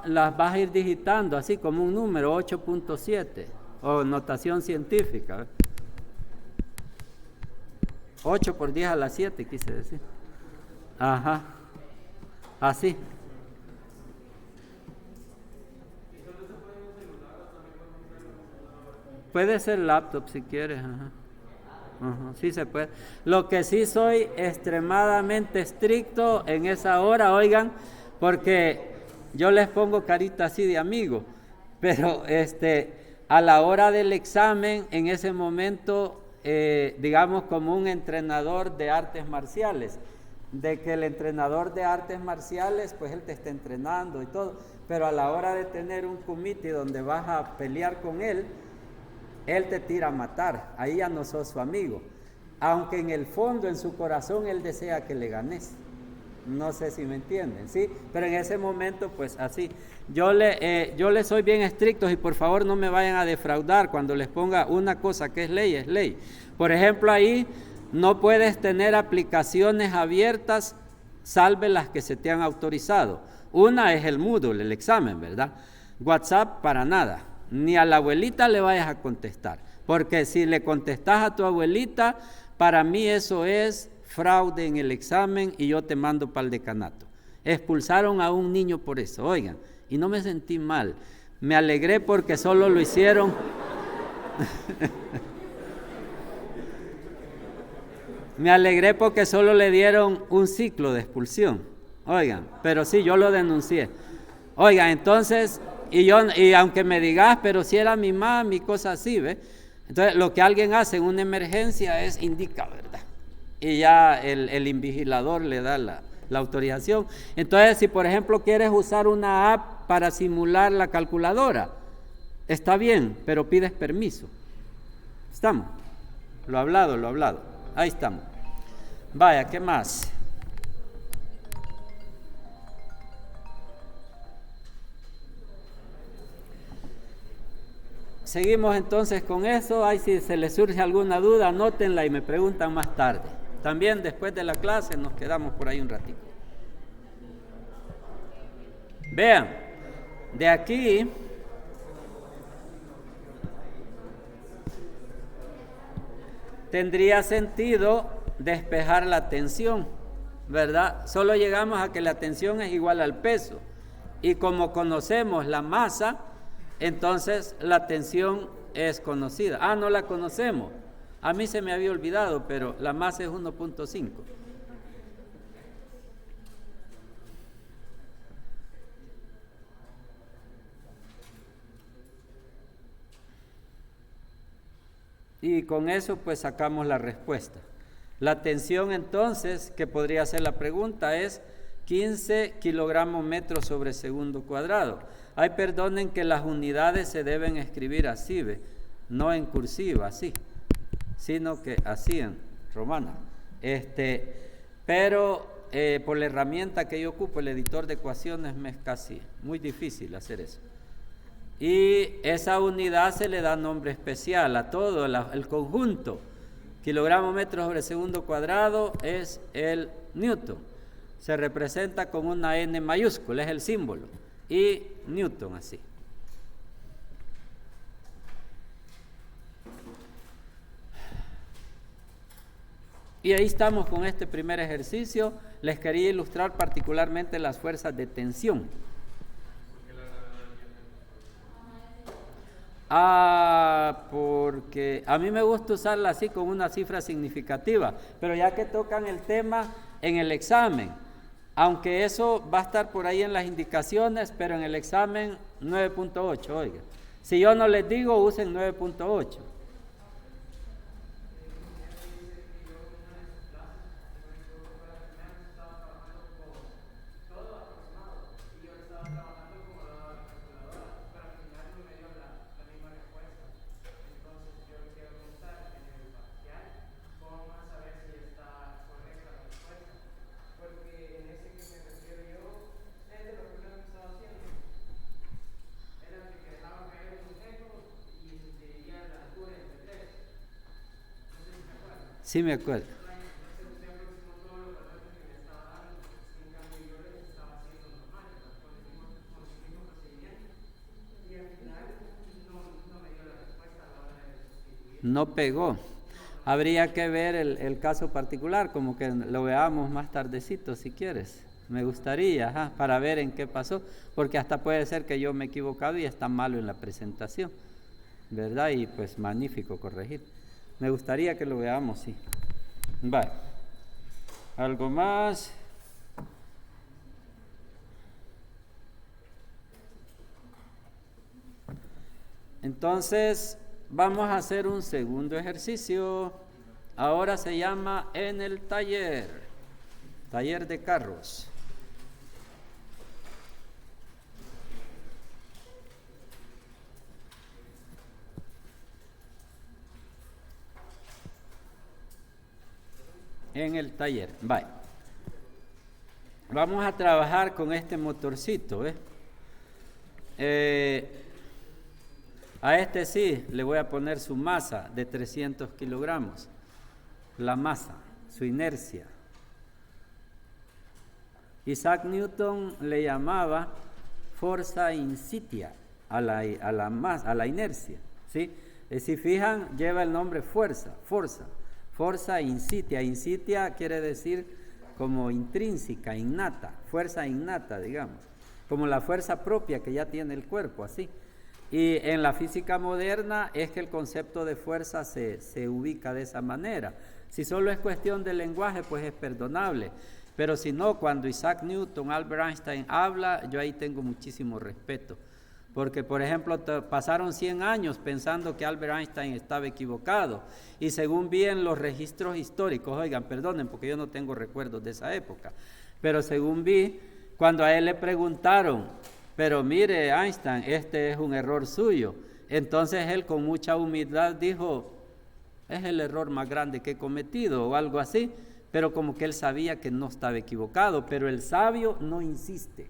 Las vas a ir digitando así como un número 8.7 o notación científica. 8 por 10 a la 7 quise decir. Ajá, así. Puede ser laptop si quieres. Ajá. Ajá, sí se puede. Lo que sí soy extremadamente estricto en esa hora, oigan, porque yo les pongo carita así de amigo, pero a la hora del examen, en ese momento, digamos como un entrenador de artes marciales, de que el entrenador de artes marciales, pues él te está entrenando y todo, pero a la hora de tener un comité donde vas a pelear con él te tira a matar, ahí ya no sos su amigo, aunque en el fondo, en su corazón, él desea que le ganes. No sé si me entienden, ¿sí? Pero en ese momento, pues así. Yo le soy bien estricto y por favor no me vayan a defraudar cuando les ponga una cosa que es ley, es ley. Por ejemplo, ahí no puedes tener aplicaciones abiertas, salve las que se te han autorizado. Una es el Moodle, el examen, ¿verdad? WhatsApp para nada. Ni a la abuelita le vayas a contestar. Porque si le contestas a tu abuelita, para mí eso es fraude en el examen y yo te mando para el decanato. Expulsaron a un niño por eso, oigan, y no me sentí mal. Me alegré porque solo lo hicieron. Me alegré porque solo le dieron un ciclo de expulsión. Oigan, pero sí, yo lo denuncié. Oigan, entonces, y aunque me digas, pero si era mi mami, cosas así, ¿ves? Entonces, lo que alguien hace en una emergencia es indica, ¿verdad? Y ya el invigilador le da la autorización. Entonces, si por ejemplo quieres usar una app para simular la calculadora, está bien, pero pides permiso. ¿Estamos? Lo hablado. Ahí estamos. Vaya, ¿qué más? seguimos entonces con eso. Ahí si se les surge alguna duda, anótenla y me preguntan más tarde. También después de la clase nos quedamos por ahí un ratito. Vean, de aquí tendría sentido despejar la tensión, ¿verdad? Solo llegamos a que la tensión es igual al peso. Y como conocemos la masa, entonces la tensión es conocida. Ah, no la conocemos. A mí se me había olvidado, pero la masa es 1.5. Y con eso pues sacamos la respuesta. La tensión entonces, que podría ser la pregunta, es 15 kilogramos metros sobre segundo cuadrado. Ay, perdonen que las unidades se deben escribir así, ¿ve? No en cursiva, así, sino que así en romana. Pero por la herramienta que yo ocupo, el editor de ecuaciones, me es casi muy difícil hacer eso. Y esa unidad se le da nombre especial a todo el conjunto. Kilogramos metros sobre segundo cuadrado es el Newton. Se representa con una N mayúscula, es el símbolo. Y Newton así. Y ahí estamos con este primer ejercicio. Les quería ilustrar particularmente las fuerzas de tensión. Porque a mí me gusta usarla así con una cifra significativa, pero ya que tocan el tema en el examen, aunque eso va a estar por ahí en las indicaciones, pero en el examen 9.8, oiga. Si yo no les digo, usen 9.8. Sí, me acuerdo. No pegó. Habría que ver el caso particular, como que lo veamos más tardecito si quieres. Me gustaría, para ver en qué pasó, porque hasta puede ser que yo me he equivocado y está malo en la presentación, ¿verdad? Y pues magnífico corregir. Me gustaría que lo veamos, sí. Vale. ¿Algo más? Entonces, vamos a hacer un segundo ejercicio. Ahora se llama en el taller de carros. En el taller, bye. Vamos a trabajar con este motorcito, a este sí le voy a poner su masa de 300 kilogramos, la masa, su inercia. Isaac Newton le llamaba fuerza incitia a la inercia, ¿sí? Si fijan, lleva el nombre fuerza incitia. Incitia quiere decir como intrínseca, innata, fuerza innata, digamos, como la fuerza propia que ya tiene el cuerpo, así. Y en la física moderna es que el concepto de fuerza se ubica de esa manera. Si solo es cuestión de lenguaje, pues es perdonable. Pero si no, cuando Isaac Newton, Albert Einstein habla, yo ahí tengo muchísimo respeto. Porque, por ejemplo, pasaron 100 años pensando que Albert Einstein estaba equivocado. Y según vi en los registros históricos, oigan, perdonen porque yo no tengo recuerdos de esa época, pero según vi, cuando a él le preguntaron, pero mire Einstein, este es un error suyo, entonces él con mucha humildad dijo, es el error más grande que he cometido o algo así, pero como que él sabía que no estaba equivocado, pero el sabio no insiste.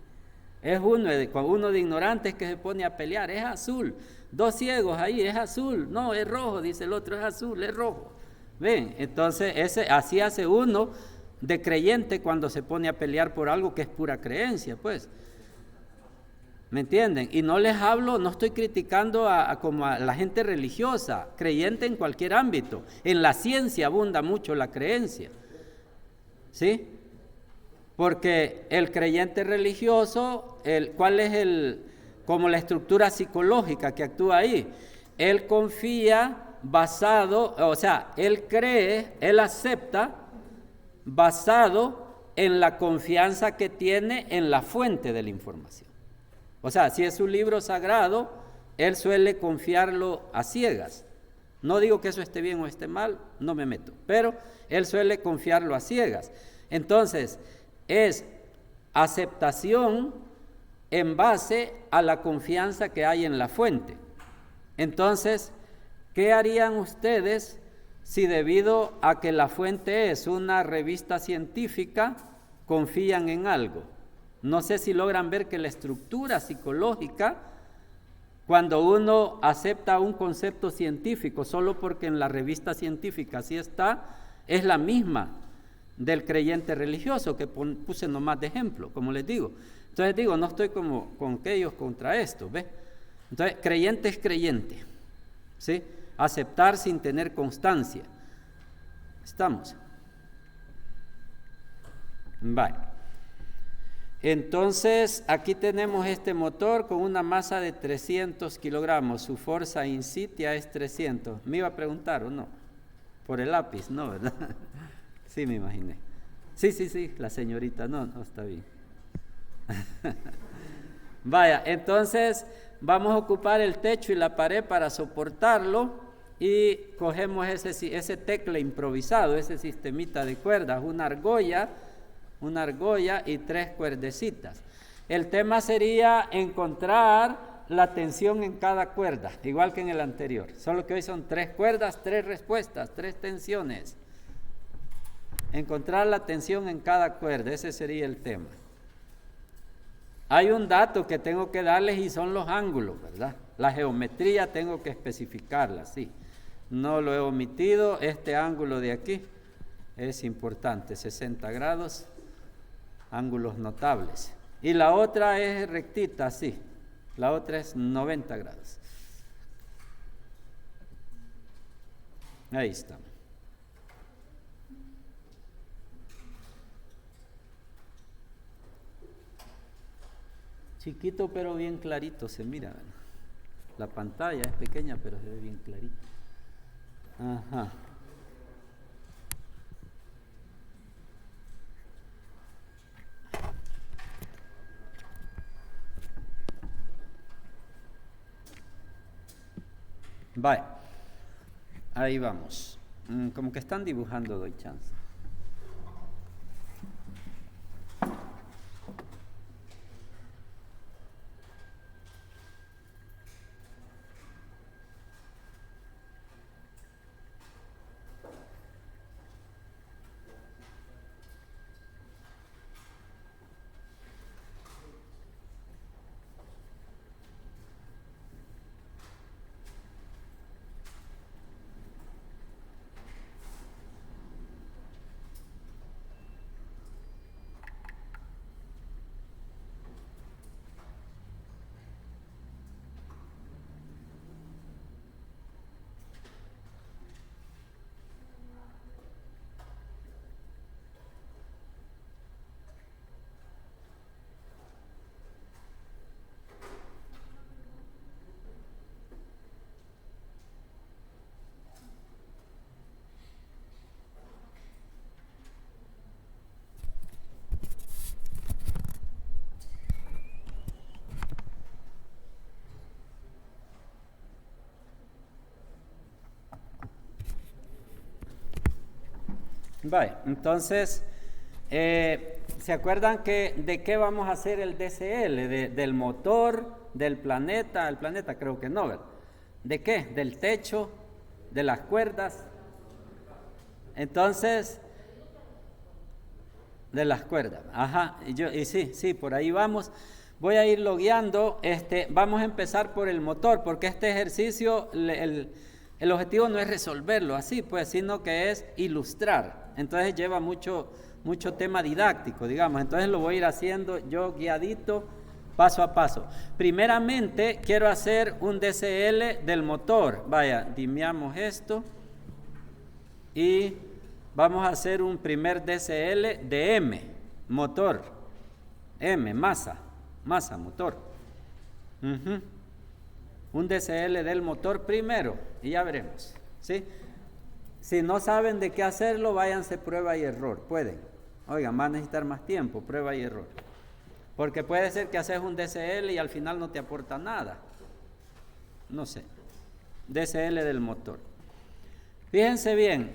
Es uno de ignorantes que se pone a pelear, es azul, Dos ciegos ahí, es azul, no, es rojo, dice el otro, es azul, es rojo. Ven, entonces así hace uno de creyente cuando se pone a pelear por algo que es pura creencia, pues. ¿Me entienden? Y no les hablo, no estoy criticando como a la gente religiosa, creyente en cualquier ámbito. En la ciencia abunda mucho la creencia, ¿sí? Porque el creyente religioso, ¿cuál es como la estructura psicológica que actúa ahí? Él confía basado, o sea, él cree, él acepta basado en la confianza que tiene en la fuente de la información. O sea, si es un libro sagrado, él suele confiarlo a ciegas. No digo que eso esté bien o esté mal, no me meto, pero él suele confiarlo a ciegas. Entonces, es aceptación en base a la confianza que hay en la fuente. Entonces, ¿qué harían ustedes si debido a que la fuente es una revista científica, confían en algo? No sé si logran ver que la estructura psicológica, cuando uno acepta un concepto científico solo porque en la revista científica así está, es la misma del creyente religioso, que puse nomás de ejemplo, como les digo. Entonces digo, no estoy como con aquellos contra esto, ¿ves? Entonces, creyente es creyente, ¿sí? Aceptar sin tener constancia. ¿Estamos? Vale. Entonces, aquí tenemos este motor con una masa de 300 kilogramos. Su fuerza in situ es 300. ¿Me iba a preguntar o no? Por el lápiz, ¿no? ¿Verdad? Sí, me imaginé. Sí, la señorita. No, está bien. Vaya, entonces vamos a ocupar el techo y la pared para soportarlo y cogemos ese tecle improvisado, ese sistemita de cuerdas, una argolla y 3 cuerdecitas. El tema sería encontrar la tensión en cada cuerda, igual que en el anterior, solo que hoy son 3 cuerdas, 3 respuestas, 3 tensiones. Encontrar la tensión en cada cuerda, ese sería el tema. Hay un dato que tengo que darles y son los ángulos, ¿verdad? La geometría tengo que especificarla, sí. No lo he omitido, este ángulo de aquí es importante, 60 grados. Ángulos notables. Y la otra es rectita, sí. La otra es 90 grados. Ahí está. Chiquito pero bien clarito se mira. La pantalla es pequeña pero se ve bien clarito. Ajá. Vale, ahí vamos. Como que están dibujando, doy chance. Vale, entonces, ¿se acuerdan de qué vamos a hacer el DCL? Del motor, del planeta, el planeta creo que no, ¿verdad? ¿De qué? Del techo, de las cuerdas. Entonces, de las cuerdas, ajá, y sí, por ahí vamos. voy a irlo guiando. Vamos a empezar por el motor, porque este ejercicio, el objetivo no es resolverlo así, pues, sino que es ilustrar. Entonces lleva mucho tema didáctico, digamos. Entonces lo voy a ir haciendo yo guiadito, paso a paso. Primeramente quiero hacer un DCL del motor. Vaya, dimeamos esto y vamos a hacer un primer DCL de M, motor. M, masa, motor. Un DCL del motor primero y ya veremos, ¿sí? Si no saben de qué hacerlo, váyanse prueba y error, pueden. Oigan, van a necesitar más tiempo, prueba y error. Porque puede ser que haces un DCL y al final no te aporta nada. No sé. DCL del motor. Fíjense bien,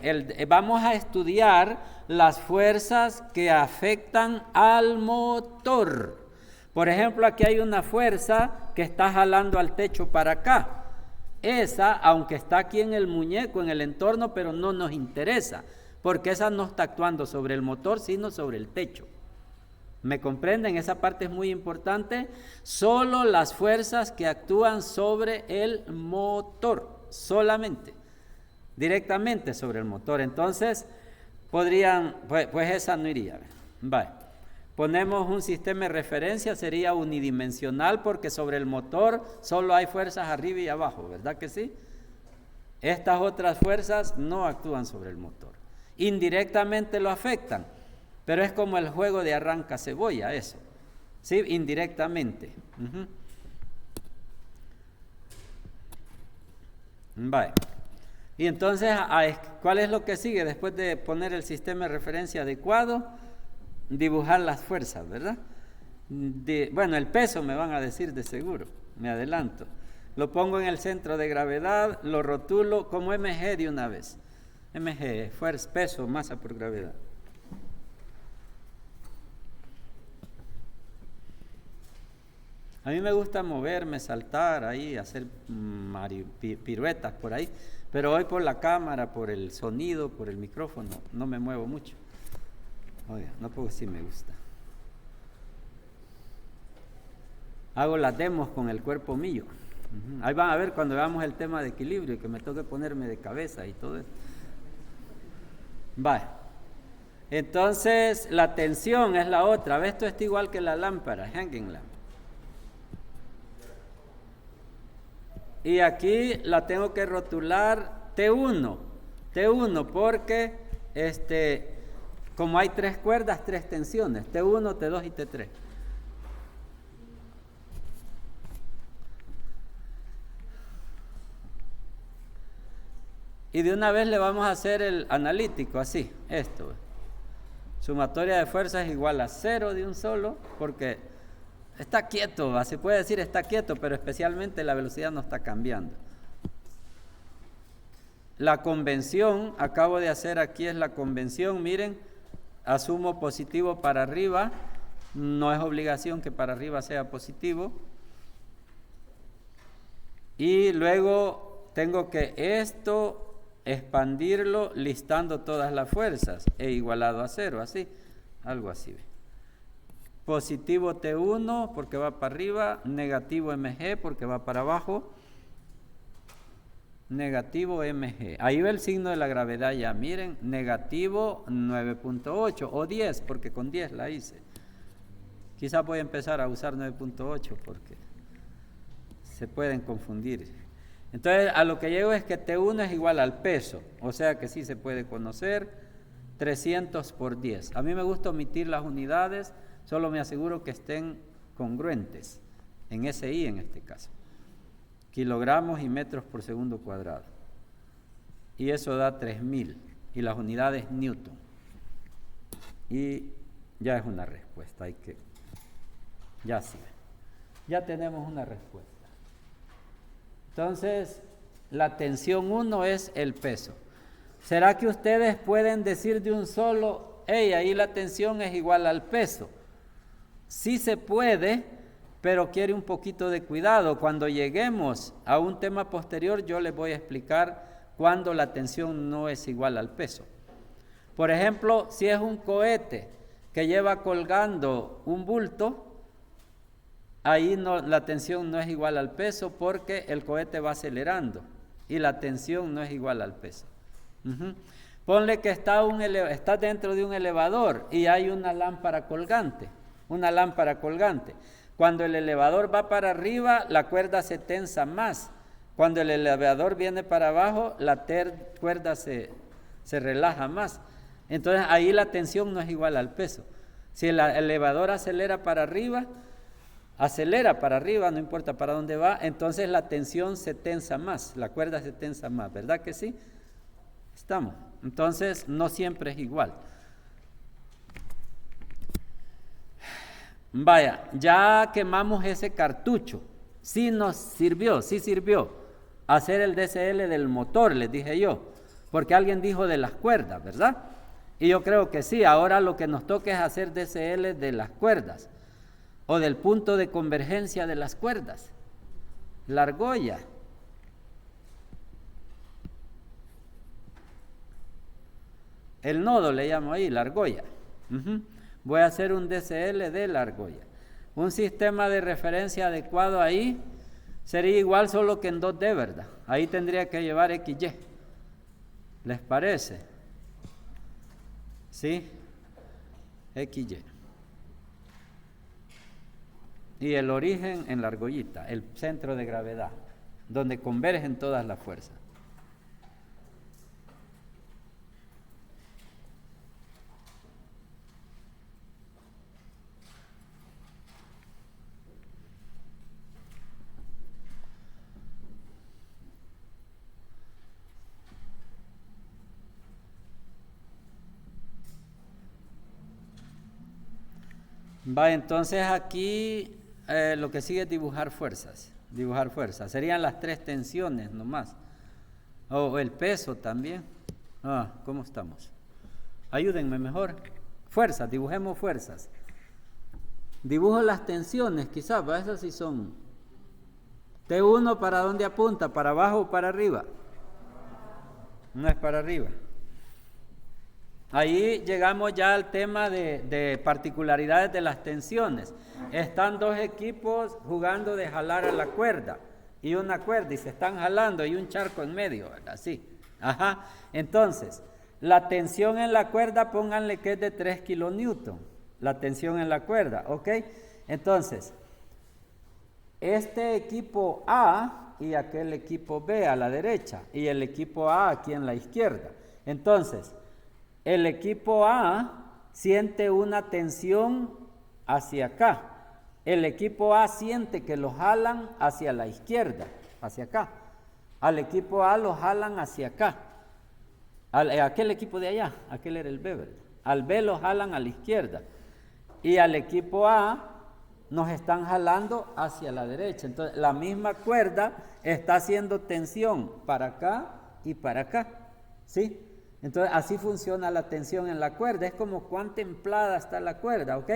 vamos a estudiar las fuerzas que afectan al motor. Por ejemplo, aquí hay una fuerza que está jalando al techo para acá. Esa, aunque está aquí en el muñeco, en el entorno, pero no nos interesa, porque esa no está actuando sobre el motor, sino sobre el techo. ¿Me comprenden? Esa parte es muy importante. Solo las fuerzas que actúan sobre el motor, solamente, directamente sobre el motor. Entonces, podrían, pues esa no iría. Vale. Ponemos un sistema de referencia, sería unidimensional, porque sobre el motor solo hay fuerzas arriba y abajo, ¿verdad que sí? Estas otras fuerzas no actúan sobre el motor. Indirectamente lo afectan, pero es como el juego de arranca cebolla, eso, ¿sí? Indirectamente. Vale. Y entonces, ¿cuál es lo que sigue después de poner el sistema de referencia adecuado? Dibujar las fuerzas, ¿verdad? Bueno, el peso me van a decir de seguro, me adelanto. Lo pongo en el centro de gravedad, lo rotulo como mg de una vez. Mg, fuerza, peso, masa por gravedad. A mí me gusta moverme, saltar ahí, hacer piruetas por ahí, pero hoy por la cámara, por el sonido, por el micrófono, no me muevo mucho. Oiga, no puedo decir me gusta. Hago las demos con el cuerpo mío. Ahí van a ver cuando veamos el tema de equilibrio, que me toque ponerme de cabeza y todo eso. Vale. Entonces, la tensión es la otra. Esto está igual que la lámpara, hanging lamp. Y aquí la tengo que rotular T1 porque como hay 3 cuerdas, 3 tensiones, T1, T2 y T3. Y de una vez le vamos a hacer el analítico, así, esto. Sumatoria de fuerzas es igual a 0 de un solo, porque está quieto, se puede decir está quieto, pero especialmente la velocidad no está cambiando. La convención, acabo de hacer aquí es la convención, miren, asumo positivo para arriba, no es obligación que para arriba sea positivo. Y luego tengo que esto expandirlo listando todas las fuerzas, e igualado a 0, así, algo así. Positivo T1 porque va para arriba, negativo mg porque va para abajo, negativo mg. Ahí va el signo de la gravedad ya, miren, negativo 9.8 o 10 porque con 10 la hice. Quizás voy a empezar a usar 9.8 porque se pueden confundir. Entonces a lo que llego es que T1 es igual al peso, o sea que sí se puede conocer, 300 por 10. A mí me gusta omitir las unidades, solo me aseguro que estén congruentes, en SI en este caso. Kilogramos y metros por segundo cuadrado. Y eso da 3000. Y las unidades Newton. Y ya es una respuesta. Ya sí. Ya tenemos una respuesta. Entonces, la tensión 1 es el peso. ¿Será que ustedes pueden decir de un solo, hey, ahí la tensión es igual al peso? Sí se puede, pero quiere un poquito de cuidado. Cuando lleguemos a un tema posterior, yo les voy a explicar cuándo la tensión no es igual al peso. Por ejemplo, si es un cohete que lleva colgando un bulto, ahí no, la tensión no es igual al peso porque el cohete va acelerando y la tensión no es igual al peso. Ponle que está dentro de un elevador y hay una lámpara colgante. Cuando el elevador va para arriba, la cuerda se tensa más. Cuando el elevador viene para abajo, la cuerda se relaja más. Entonces ahí la tensión no es igual al peso. Si el elevador acelera para arriba, no importa para dónde va, entonces la tensión se tensa más, la cuerda se tensa más, ¿verdad que sí? Estamos. Entonces no siempre es igual. Vaya, ya quemamos ese cartucho. Sí sirvió hacer el DCL del motor, les dije yo, porque alguien dijo de las cuerdas, ¿verdad? Y yo creo que sí. Ahora lo que nos toca es hacer DCL de las cuerdas o del punto de convergencia de las cuerdas, la argolla. El nodo le llamo ahí, la argolla. Voy a hacer un DCL de la argolla. Un sistema de referencia adecuado ahí sería igual, solo que en 2D, ¿verdad? Ahí tendría que llevar XY. ¿Les parece? ¿Sí? XY. Y el origen en la argollita, el centro de gravedad, donde convergen todas las fuerzas. Va, entonces aquí lo que sigue es dibujar fuerzas. Serían las 3 tensiones nomás. O el peso también. ¿Cómo estamos? Ayúdenme mejor. Fuerzas, dibujemos fuerzas. Dibujo las tensiones, quizás, esas sí son. T1, ¿para dónde apunta? ¿Para abajo o para arriba? No es para arriba. Ahí llegamos ya al tema de particularidades de las tensiones. Están 2 equipos jugando de jalar a la cuerda y una cuerda y se están jalando y un charco en medio, ¿verdad? Así. Entonces, la tensión en la cuerda, pónganle que es de 3 kilonewton. La tensión en la cuerda, ¿ok? Entonces, este equipo A y aquel equipo B a la derecha y el equipo A aquí en la izquierda. Entonces, el equipo A siente una tensión hacia acá. El equipo A siente que lo jalan hacia la izquierda, hacia acá. Al equipo A lo jalan hacia acá. Aquel equipo de allá, aquel era el B, ¿verdad? Al B lo jalan a la izquierda. Y al equipo A nos están jalando hacia la derecha. Entonces, la misma cuerda está haciendo tensión para acá y para acá. ¿Sí? Entonces, así funciona la tensión en la cuerda. Es como cuán templada está la cuerda, ¿ok?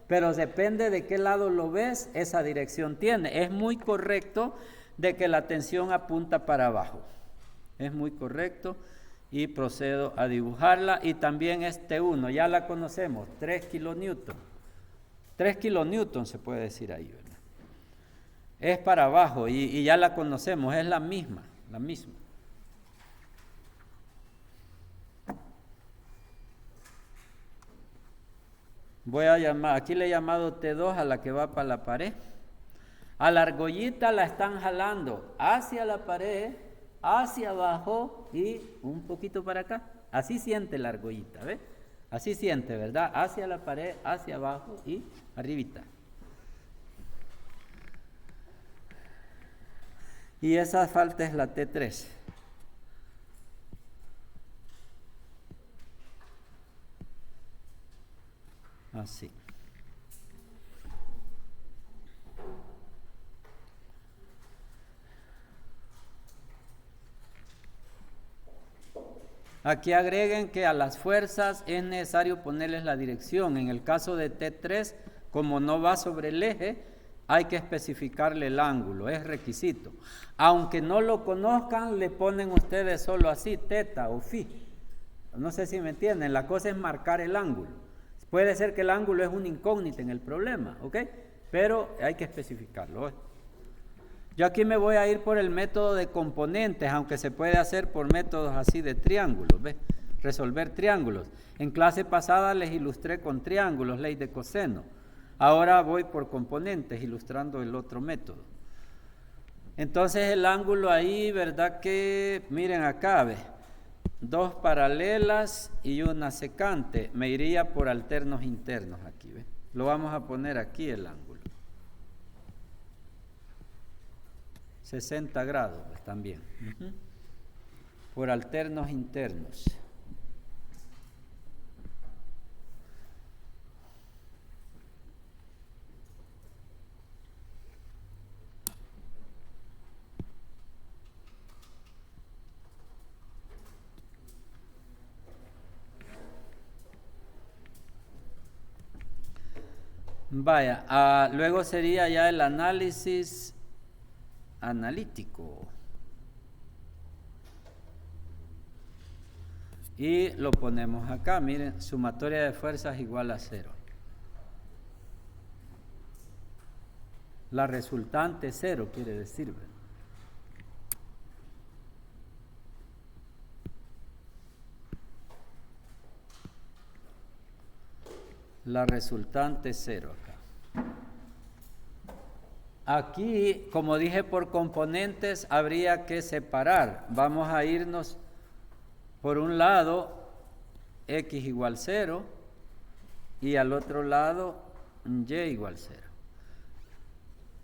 Pero depende de qué lado lo ves, esa dirección tiene. Es muy correcto de que la tensión apunta para abajo. Es muy correcto y procedo a dibujarla. Y también este 1, ya la conocemos, 3 kilonewton. 3 kilonewton se puede decir ahí, ¿verdad? Es para abajo y ya la conocemos, es la misma. Voy a llamar, aquí le he llamado T2 a la que va para la pared. A la argollita la están jalando hacia la pared, hacia abajo y un poquito para acá. Así siente la argollita, ¿ves? Así siente, ¿verdad? Hacia la pared, hacia abajo y arribita. Y esa falta es la T3. Así. Aquí agreguen que a las fuerzas es necesario ponerles la dirección. En el caso de T3, como no va sobre el eje, hay que especificarle el ángulo, es requisito. Aunque no lo conozcan, le ponen ustedes solo así, teta o phi. No sé si me entienden, la cosa es marcar el ángulo. Puede ser que el ángulo es una incógnita en el problema, ¿ok? pero hay que especificarlo. Yo aquí me voy a ir por el método de componentes, aunque se puede hacer por métodos así de triángulos, ¿ves? Resolver triángulos. En clase pasada les ilustré con triángulos, ley de coseno. Ahora voy por componentes, ilustrando el otro método. Entonces el ángulo ahí, ¿verdad? Que, miren acá, ¿ves? 2 paralelas y una secante. Me iría por alternos internos aquí, ¿ves? Lo vamos a poner aquí el ángulo. 60 grados, pues, también. Por alternos internos. Vaya, luego sería ya el análisis analítico. Y lo ponemos acá, miren, sumatoria de fuerzas igual a 0. La resultante 0 quiere decir, ¿verdad? La resultante 0 acá. Aquí, como dije, por componentes habría que separar. Vamos a irnos por un lado x igual 0 y al otro lado y igual 0.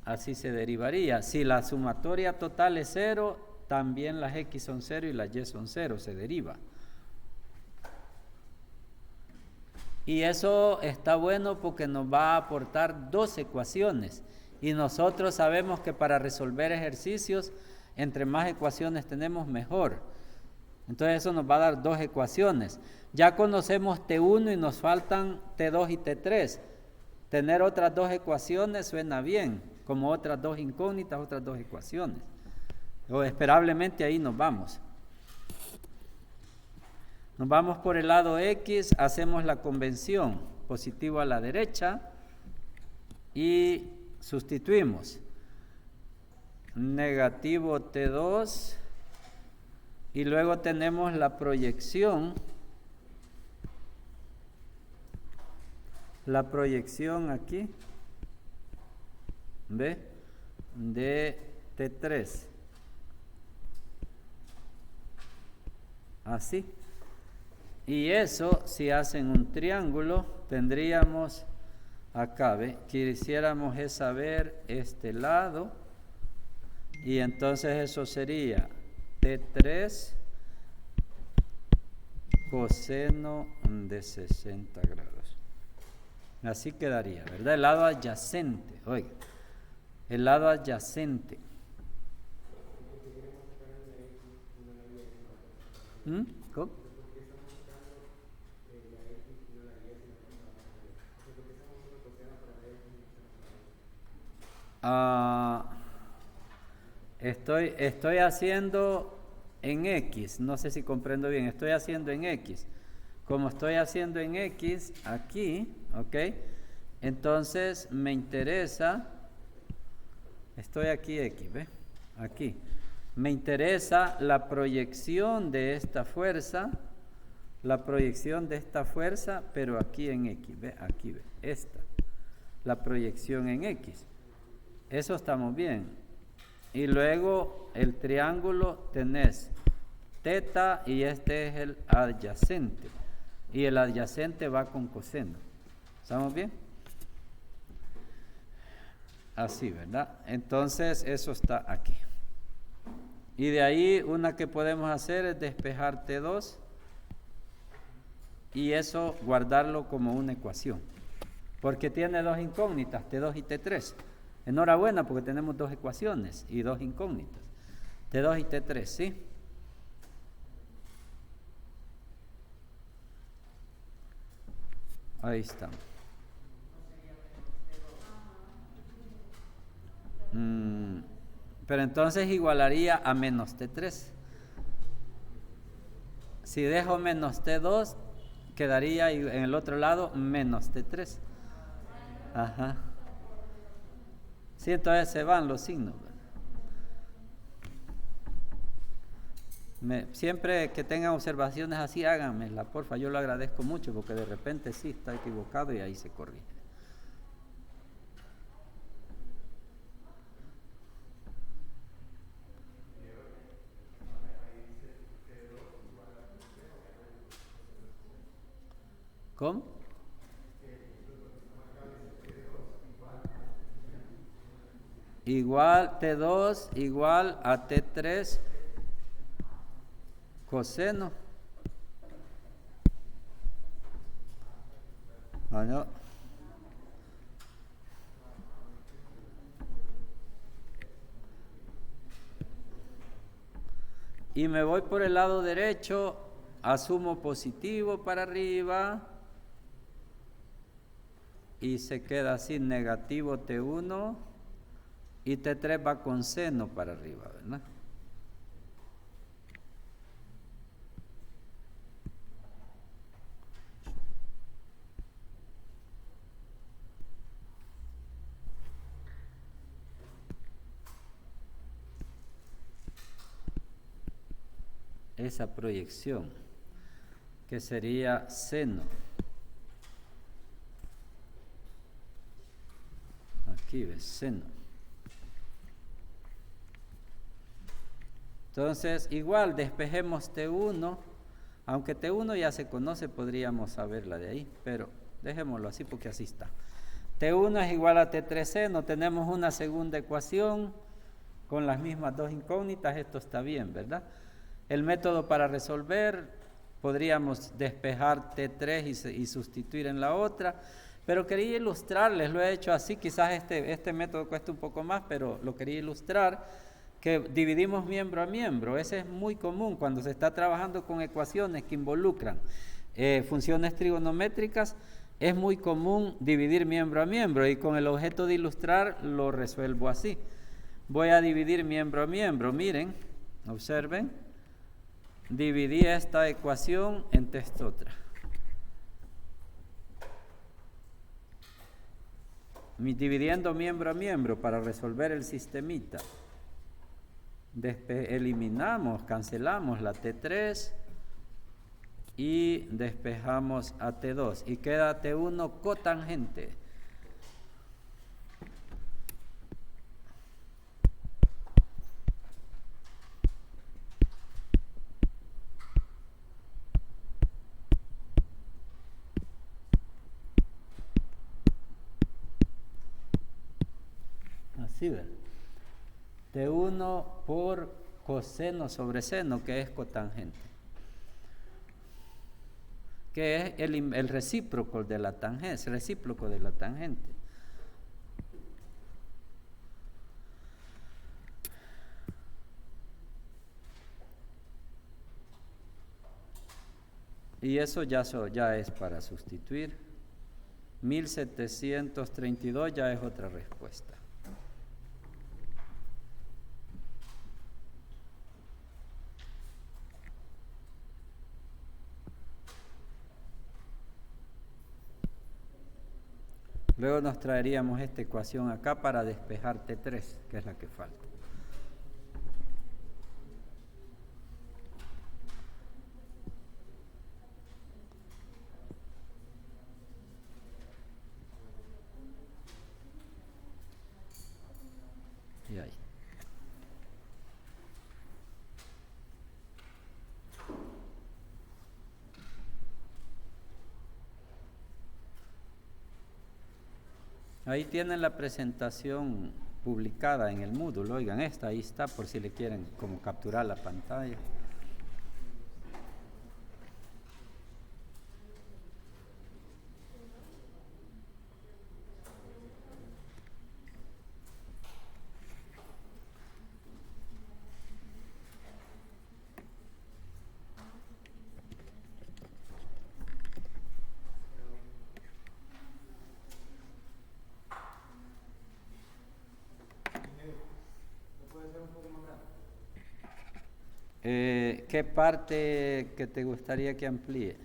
Así se derivaría. Si la sumatoria total es 0, también las x son 0 y las y son 0, se deriva. Y eso está bueno porque nos va a aportar 2 ecuaciones. Y nosotros sabemos que para resolver ejercicios, entre más ecuaciones tenemos, mejor. Entonces eso nos va a dar 2 ecuaciones. Ya conocemos T1 y nos faltan T2 y T3. Tener otras 2 ecuaciones suena bien, como otras 2 incógnitas, otras 2 ecuaciones. O esperablemente ahí nos vamos. Nos vamos por el lado X, hacemos la convención, positivo a la derecha, y sustituimos. Negativo T2, y luego tenemos la proyección. La proyección aquí, ¿ve? De T3. Así. Y eso, si hacen un triángulo, tendríamos acá, ¿ve? Quisiéramos es saber este lado, y entonces eso sería T3 coseno de 60 grados. Así quedaría, ¿verdad? El lado adyacente, oiga, el lado adyacente. ¿Cómo? Estoy haciendo en X, no sé si comprendo bien, estoy haciendo en X. Como estoy haciendo en X aquí, ¿ok? Entonces me interesa, estoy aquí X, ¿ve? Aquí. Me interesa la proyección de esta fuerza, pero aquí en X, ¿ve? Aquí, ¿ve? Esta, la proyección en X. Eso estamos bien. Y luego el triángulo tenés teta y este es el adyacente. Y el adyacente va con coseno. ¿Estamos bien? Así, ¿verdad? Entonces eso está aquí. Y de ahí una que podemos hacer es despejar T2 y eso guardarlo como una ecuación. Porque tiene 2 incógnitas, T2 y T3. Enhorabuena porque tenemos 2 ecuaciones y 2 incógnitas. T2 y T3, ¿sí? Ahí está. Pero entonces igualaría a menos T3. Si dejo menos T2, quedaría en el otro lado menos T3. Ajá. Sí, entonces se van los signos. Siempre que tengan observaciones así, háganmela, porfa. Yo lo agradezco mucho porque de repente sí está equivocado y ahí se corrige. ¿Cómo? Igual T2 igual a T3 coseno. Ah, no. Y me voy por el lado derecho, asumo positivo para arriba y se queda así, negativo T1 y T3 va con seno para arriba, ¿verdad? Esa proyección que sería seno. Aquí ves, seno. Entonces, igual despejemos T1, aunque T1 ya se conoce, podríamos saberla de ahí, pero dejémoslo así porque así está. T1 es igual a T3 seno, tenemos una segunda ecuación con las mismas dos incógnitas, esto está bien, ¿verdad? El método para resolver, podríamos despejar T3 y sustituir en la otra, pero quería ilustrarles, lo he hecho así, quizás este método cuesta un poco más, pero lo quería ilustrar, que dividimos miembro a miembro. Ese es muy común cuando se está trabajando con ecuaciones que involucran funciones trigonométricas, es muy común dividir miembro a miembro y con el objeto de ilustrar lo resuelvo así. Voy a dividir miembro a miembro, miren, observen, dividí esta ecuación entre esta otra. Dividiendo miembro a miembro para resolver el sistemita. Eliminamos, cancelamos la T3 y despejamos a T2 y queda T1 cotangente. Así ven. T1 por coseno sobre seno, que es cotangente, que es el recíproco de la tangente, recíproco de la tangente. Y eso ya es para sustituir. 1732 ya es otra respuesta. Luego nos traeríamos esta ecuación acá para despejar T3, que es la que falta. Y ahí. Ahí tienen la presentación publicada en el Moodle. Oigan, ahí está por si le quieren como capturar la pantalla. ¿Qué parte que te gustaría que amplíe?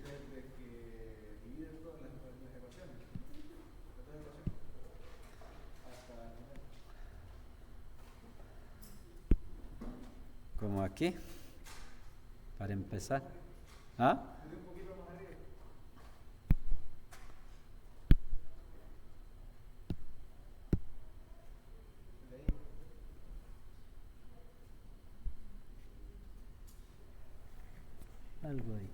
aquí, para empezar. ¿Ah? Algo ahí.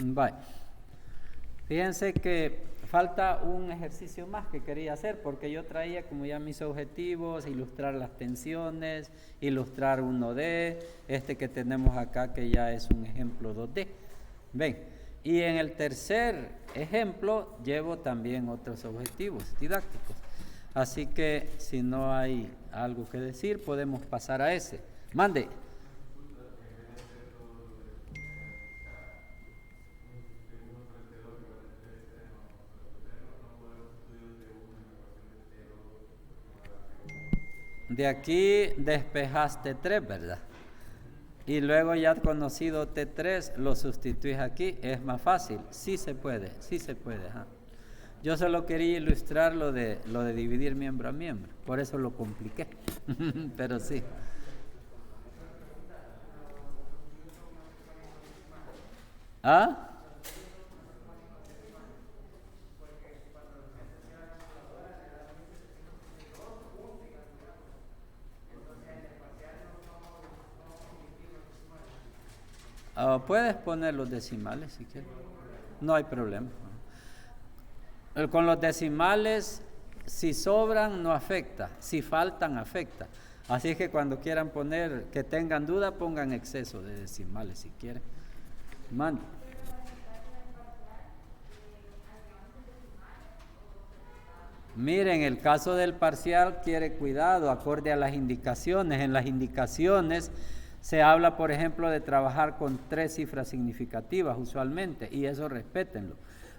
Bye. Fíjense que falta un ejercicio más que quería hacer, porque yo traía como ya mis objetivos, ilustrar las tensiones, ilustrar 1D, este que tenemos acá que ya es un ejemplo 2D. Ven, y en el tercer ejemplo llevo también otros objetivos didácticos. Así que si no hay algo que decir, podemos pasar a ese. Mande. De aquí despejaste 3, ¿verdad? Y luego ya conocido T3, lo sustituís aquí, es más fácil. Sí se puede, sí se puede. Ajá. Yo solo quería ilustrar lo de dividir miembro a miembro, por eso lo compliqué, pero sí. ¿Ah? Puedes poner los decimales si quieres, no hay problema. Con los decimales, si sobran no afecta, si faltan afecta. Así que cuando quieran poner, que tengan duda, pongan exceso de decimales si quieren. Mande. Miren, el caso del parcial quiere cuidado, acorde a las indicaciones. En las indicaciones se habla, por ejemplo, de trabajar con 3 cifras significativas usualmente, y eso respétenlo,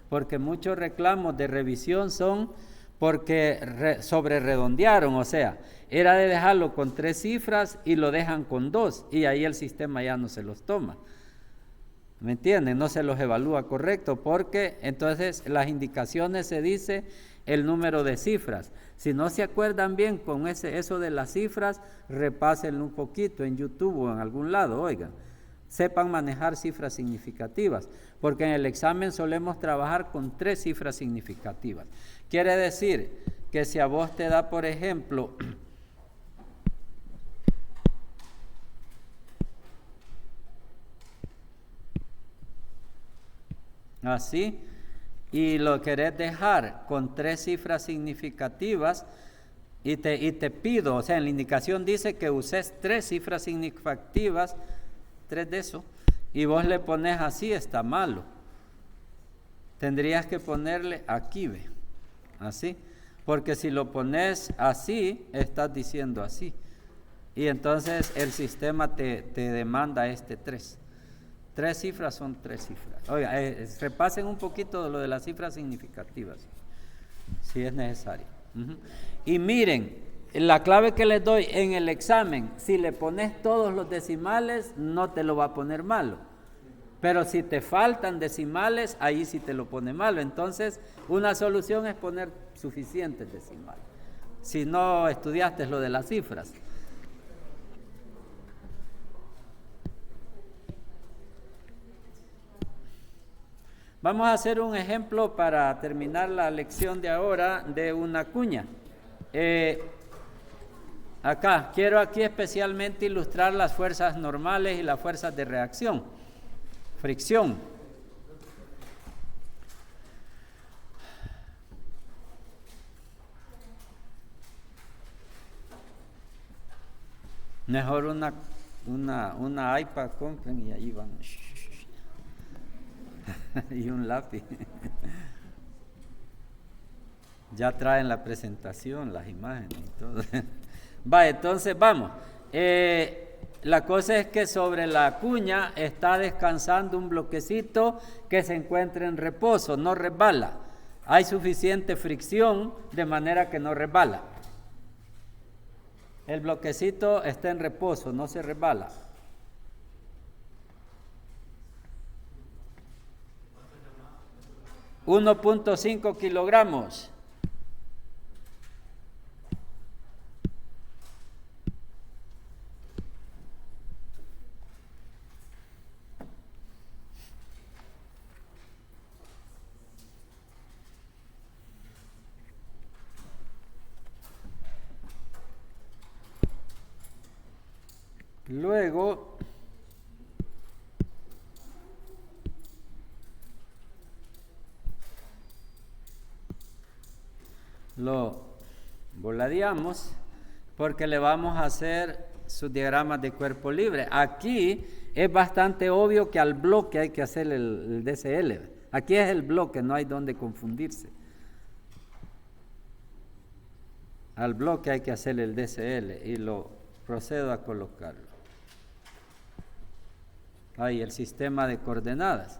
porque muchos reclamos de revisión son porque sobre redondearon, o sea, era de dejarlo con 3 cifras y lo dejan con 2, y ahí el sistema ya no se los toma. ¿Me entienden? No se los evalúa correcto, porque entonces las indicaciones se dice el número de cifras. Si no se acuerdan bien con eso de las cifras, repásenlo un poquito en YouTube o en algún lado, oigan. Sepan manejar cifras significativas, porque en el examen solemos trabajar con 3 cifras significativas. Quiere decir que si a vos te da, por ejemplo, así, y lo querés dejar con 3 cifras significativas, y te pido, o sea, en la indicación dice que uses 3 cifras significativas, 3 de eso, y vos le pones así, está malo. Tendrías que ponerle aquí, ve, así. porque si lo pones así, estás diciendo así. Y entonces el sistema te demanda 3. 3 cifras son 3 cifras. Oiga, repasen un poquito de lo de las cifras significativas, si es necesario. Y miren, la clave que les doy en el examen, si le pones todos los decimales, no te lo va a poner malo. Pero si te faltan decimales, ahí sí te lo pone malo. Entonces, una solución es poner suficientes decimales. Si no estudiaste lo de las cifras. Vamos a hacer un ejemplo para terminar la lección de ahora de una cuña. Quiero aquí especialmente ilustrar las fuerzas normales y las fuerzas de reacción. Fricción. Mejor una iPad compren y ahí van. Y un lápiz. Ya traen la presentación, las imágenes y todo. Va, entonces vamos. La cosa es que sobre la cuña está descansando un bloquecito que se encuentra en reposo, no resbala. Hay suficiente fricción de manera que no resbala. El bloquecito está en reposo, no se resbala. $1.5 kilogramos. Luego, lo voladeamos porque le vamos a hacer sus diagramas de cuerpo libre. Aquí es bastante obvio que al bloque hay que hacer el DCL. Aquí es el bloque, no hay donde confundirse. Al bloque hay que hacer el DCL y lo procedo a colocarlo. Ahí el sistema de coordenadas.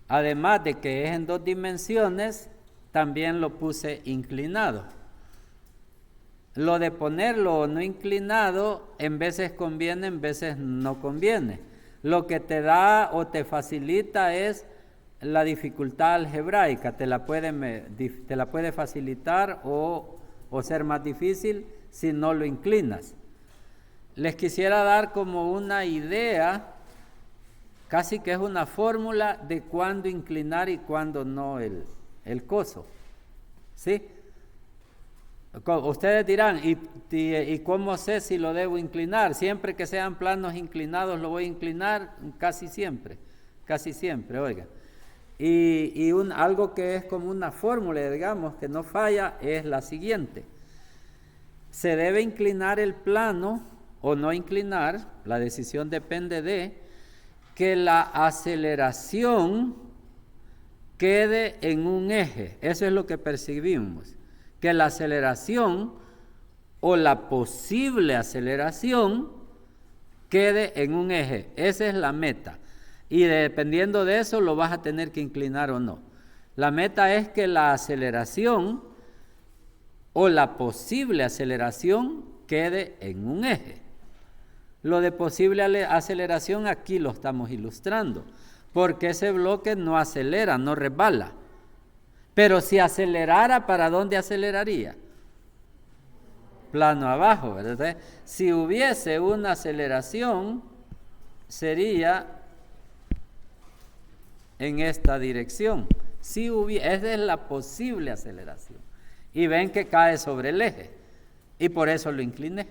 Además de que es en 2 dimensiones, también lo puse inclinado. Lo de ponerlo no inclinado, en veces conviene, en veces no conviene. Lo que te da o te facilita es la dificultad algebraica, te la puede facilitar o ser más difícil si no lo inclinas. Les quisiera dar como una idea, casi que es una fórmula de cuándo inclinar y cuándo no el coso. ¿Sí? Ustedes dirán, ¿y cómo sé si lo debo inclinar? Siempre que sean planos inclinados lo voy a inclinar, casi siempre, oiga. Y algo que es como una fórmula, digamos, que no falla, es la siguiente. Se debe inclinar el plano o no inclinar, la decisión depende de que la aceleración quede en un eje. Eso es lo que percibimos, que la aceleración o la posible aceleración quede en un eje. Esa es la meta. Y dependiendo de eso lo vas a tener que inclinar o no. La meta es que la aceleración o la posible aceleración quede en un eje. Lo de posible aceleración aquí lo estamos ilustrando, porque ese bloque no acelera, no resbala. Pero si acelerara, ¿para dónde aceleraría? Plano abajo, ¿verdad? Si hubiese una aceleración, sería en esta dirección. Esa es la posible aceleración. Y ven que cae sobre el eje. Y por eso lo incliné.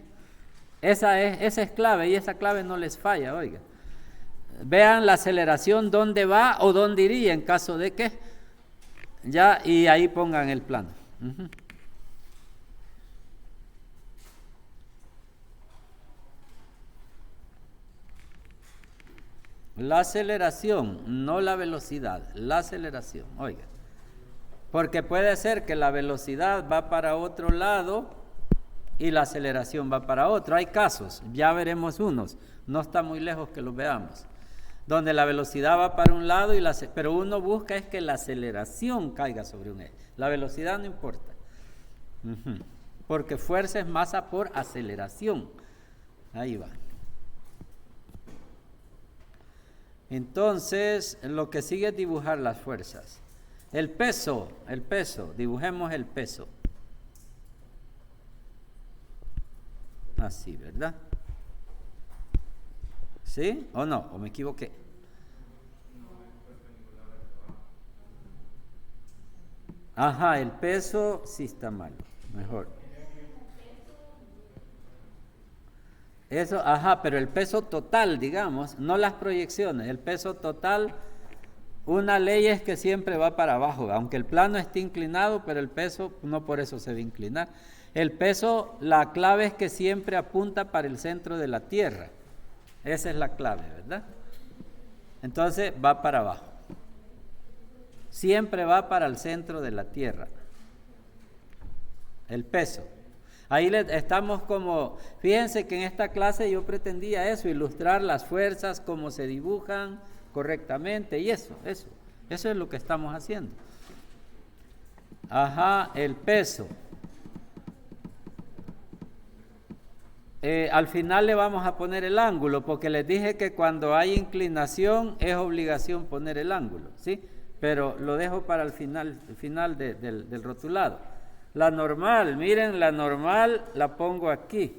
Esa es clave, y esa clave no les falla, oiga. Vean la aceleración, dónde va o dónde iría en caso de que. Ya, y ahí pongan el plano. La aceleración, no la velocidad, la aceleración, oiga. Porque puede ser que la velocidad va para otro lado y la aceleración va para otro. Hay casos, ya veremos unos, no está muy lejos que los veamos, donde la velocidad va para un lado, pero uno busca es que la aceleración caiga sobre un eje. La velocidad no importa, porque fuerza es masa por aceleración. Ahí va. Entonces, lo que sigue es dibujar las fuerzas. El peso, dibujemos el peso. Así, ¿verdad? ¿Sí o no? ¿O me equivoqué? Ajá, el peso sí está mal, mejor. Eso, ajá, pero el peso total, digamos, no las proyecciones, el peso total, una ley es que siempre va para abajo, aunque el plano esté inclinado, pero el peso no por eso se va a inclinar. El peso, la clave es que siempre apunta para el centro de la Tierra. Esa es la clave, ¿verdad? Entonces va para abajo. Siempre va para el centro de la Tierra. El peso. Ahí estamos como, fíjense que en esta clase yo pretendía eso, ilustrar las fuerzas, cómo se dibujan correctamente y eso es lo que estamos haciendo. Ajá, el peso. Al final le vamos a poner el ángulo, porque les dije que cuando hay inclinación es obligación poner el ángulo, ¿sí? Pero lo dejo para el final del rotulado. La normal, miren, la normal la pongo aquí,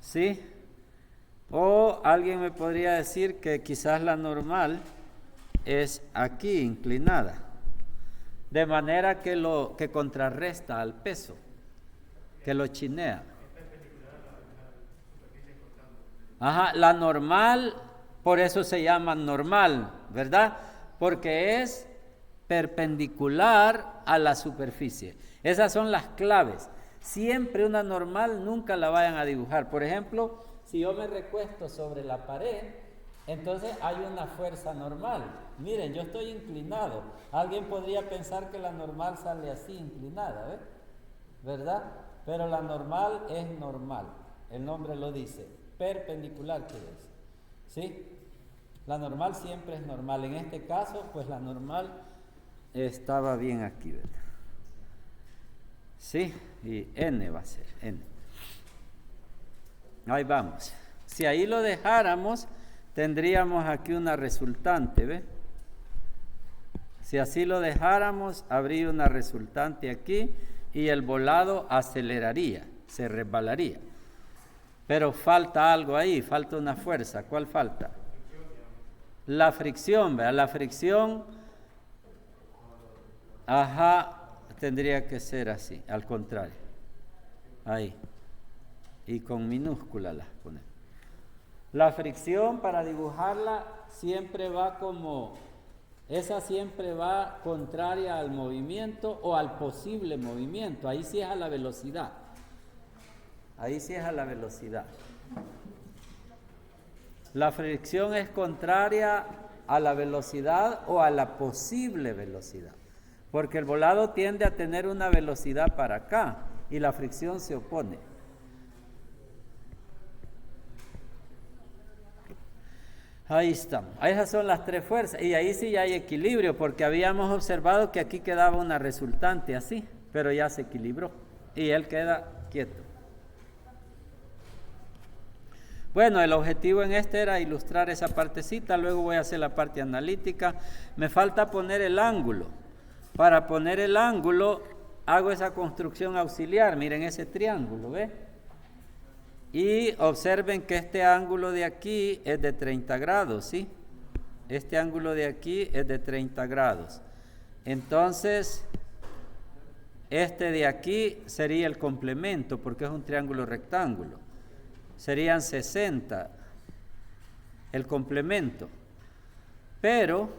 ¿sí? O alguien me podría decir que quizás la normal es aquí, inclinada, de manera que contrarresta al peso, que lo chinea. Ajá, la normal, por eso se llama normal, ¿verdad? Porque es perpendicular a la superficie. Esas son las claves. Siempre una normal, nunca la vayan a dibujar. Por ejemplo, si yo me recuesto sobre la pared, entonces hay una fuerza normal. Miren, yo estoy inclinado. Alguien podría pensar que la normal sale así, inclinada, ¿verdad? Pero la normal es normal. El nombre lo dice. Perpendicular, ¿qué es? ¿Sí? La normal siempre es normal. En este caso, pues la normal estaba bien aquí, ¿verdad? Sí, y n va a ser, n. Ahí vamos. Si ahí lo dejáramos, tendríamos aquí una resultante, ¿ve? Si así lo dejáramos, habría una resultante aquí y el volado aceleraría, se resbalaría. Pero falta algo ahí, falta una fuerza. ¿Cuál falta? La fricción, ¿verdad? La fricción, ajá, tendría que ser así, al contrario. Ahí. Y con minúscula las ponemos. La fricción, para dibujarla, siempre va como, esa siempre va contraria al movimiento o al posible movimiento. Ahí sí es a la velocidad. Ahí sí es a la velocidad. La fricción es contraria a la velocidad o a la posible velocidad, porque el volado tiende a tener una velocidad para acá y la fricción se opone. Ahí estamos. Esas son las tres fuerzas y ahí sí ya hay equilibrio, porque habíamos observado que aquí quedaba una resultante así, pero ya se equilibró y él queda quieto. Bueno, el objetivo en este era ilustrar esa partecita, luego voy a hacer la parte analítica. Me falta poner el ángulo. Para poner el ángulo, hago esa construcción auxiliar, miren ese triángulo, ¿ve? Y observen que este ángulo de aquí es de 30 grados, ¿sí? Este ángulo de aquí es de 30 grados. Entonces, este de aquí sería el complemento, porque es un triángulo rectángulo. Serían 60 el complemento, pero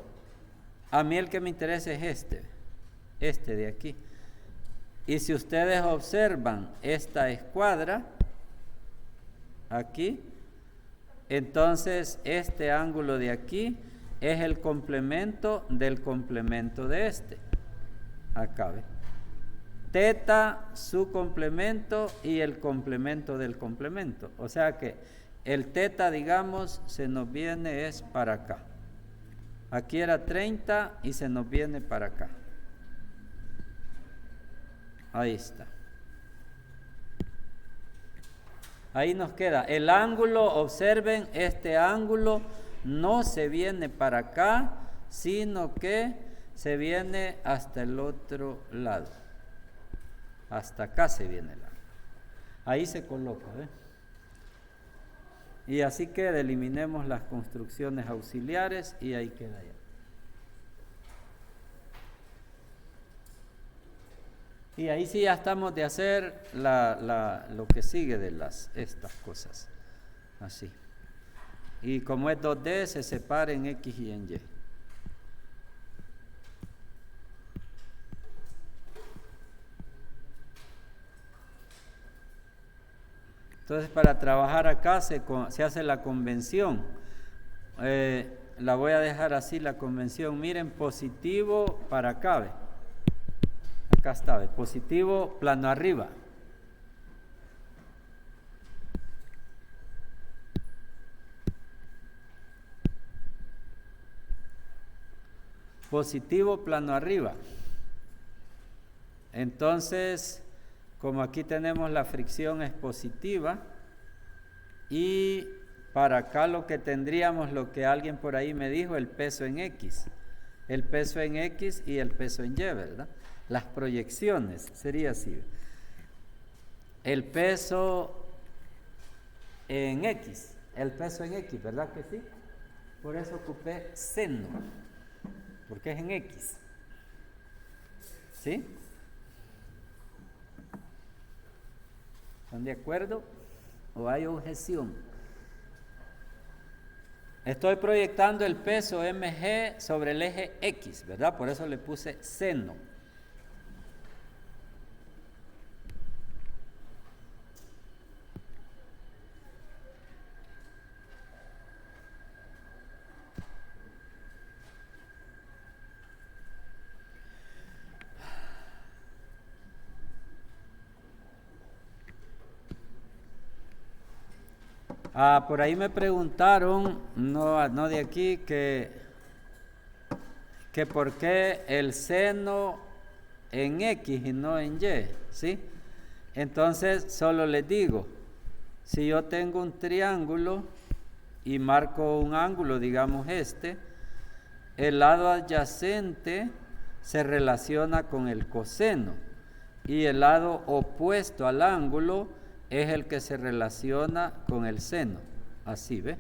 a mí el que me interesa es este de aquí. Y si ustedes observan esta escuadra aquí, entonces este ángulo de aquí es el complemento del complemento de este. Acá ve. Teta, su complemento y el complemento del complemento. O sea que el teta, digamos, se nos viene es para acá. Aquí era 30 y se nos viene para acá. Ahí está. Ahí nos queda el ángulo. Observen, este ángulo no se viene para acá, sino que se viene hasta el otro lado. Hasta acá se viene el ángulo. Ahí se coloca, ¿eh? Y así queda. Eliminemos las construcciones auxiliares y ahí queda ya. Y ahí sí ya estamos de hacer lo que sigue de estas cosas. Así. Y como es 2D, se separa en X y en Y. Entonces, para trabajar acá se hace la convención. La voy a dejar así, la convención. Miren, positivo para acá, ¿ve? Acá está, ¿ve? Positivo plano arriba. Positivo plano arriba. Entonces, como aquí tenemos la fricción es positiva, y para acá lo que tendríamos, lo que alguien por ahí me dijo, el peso en X. El peso en X y el peso en Y, ¿verdad? Las proyecciones, sería así. El peso en X, el peso en X, ¿verdad que sí? Por eso ocupé seno, porque es en X. ¿Sí? ¿Están de acuerdo? ¿O hay objeción? Estoy proyectando el peso mg sobre el eje X, ¿verdad? Por eso le puse seno. Por ahí me preguntaron, no de aquí, que por qué el seno en X y no en Y, ¿sí? Entonces, solo les digo, si yo tengo un triángulo y marco un ángulo, digamos este, el lado adyacente se relaciona con el coseno y el lado opuesto al ángulo es el que se relaciona con el seno. Así, ¿ve?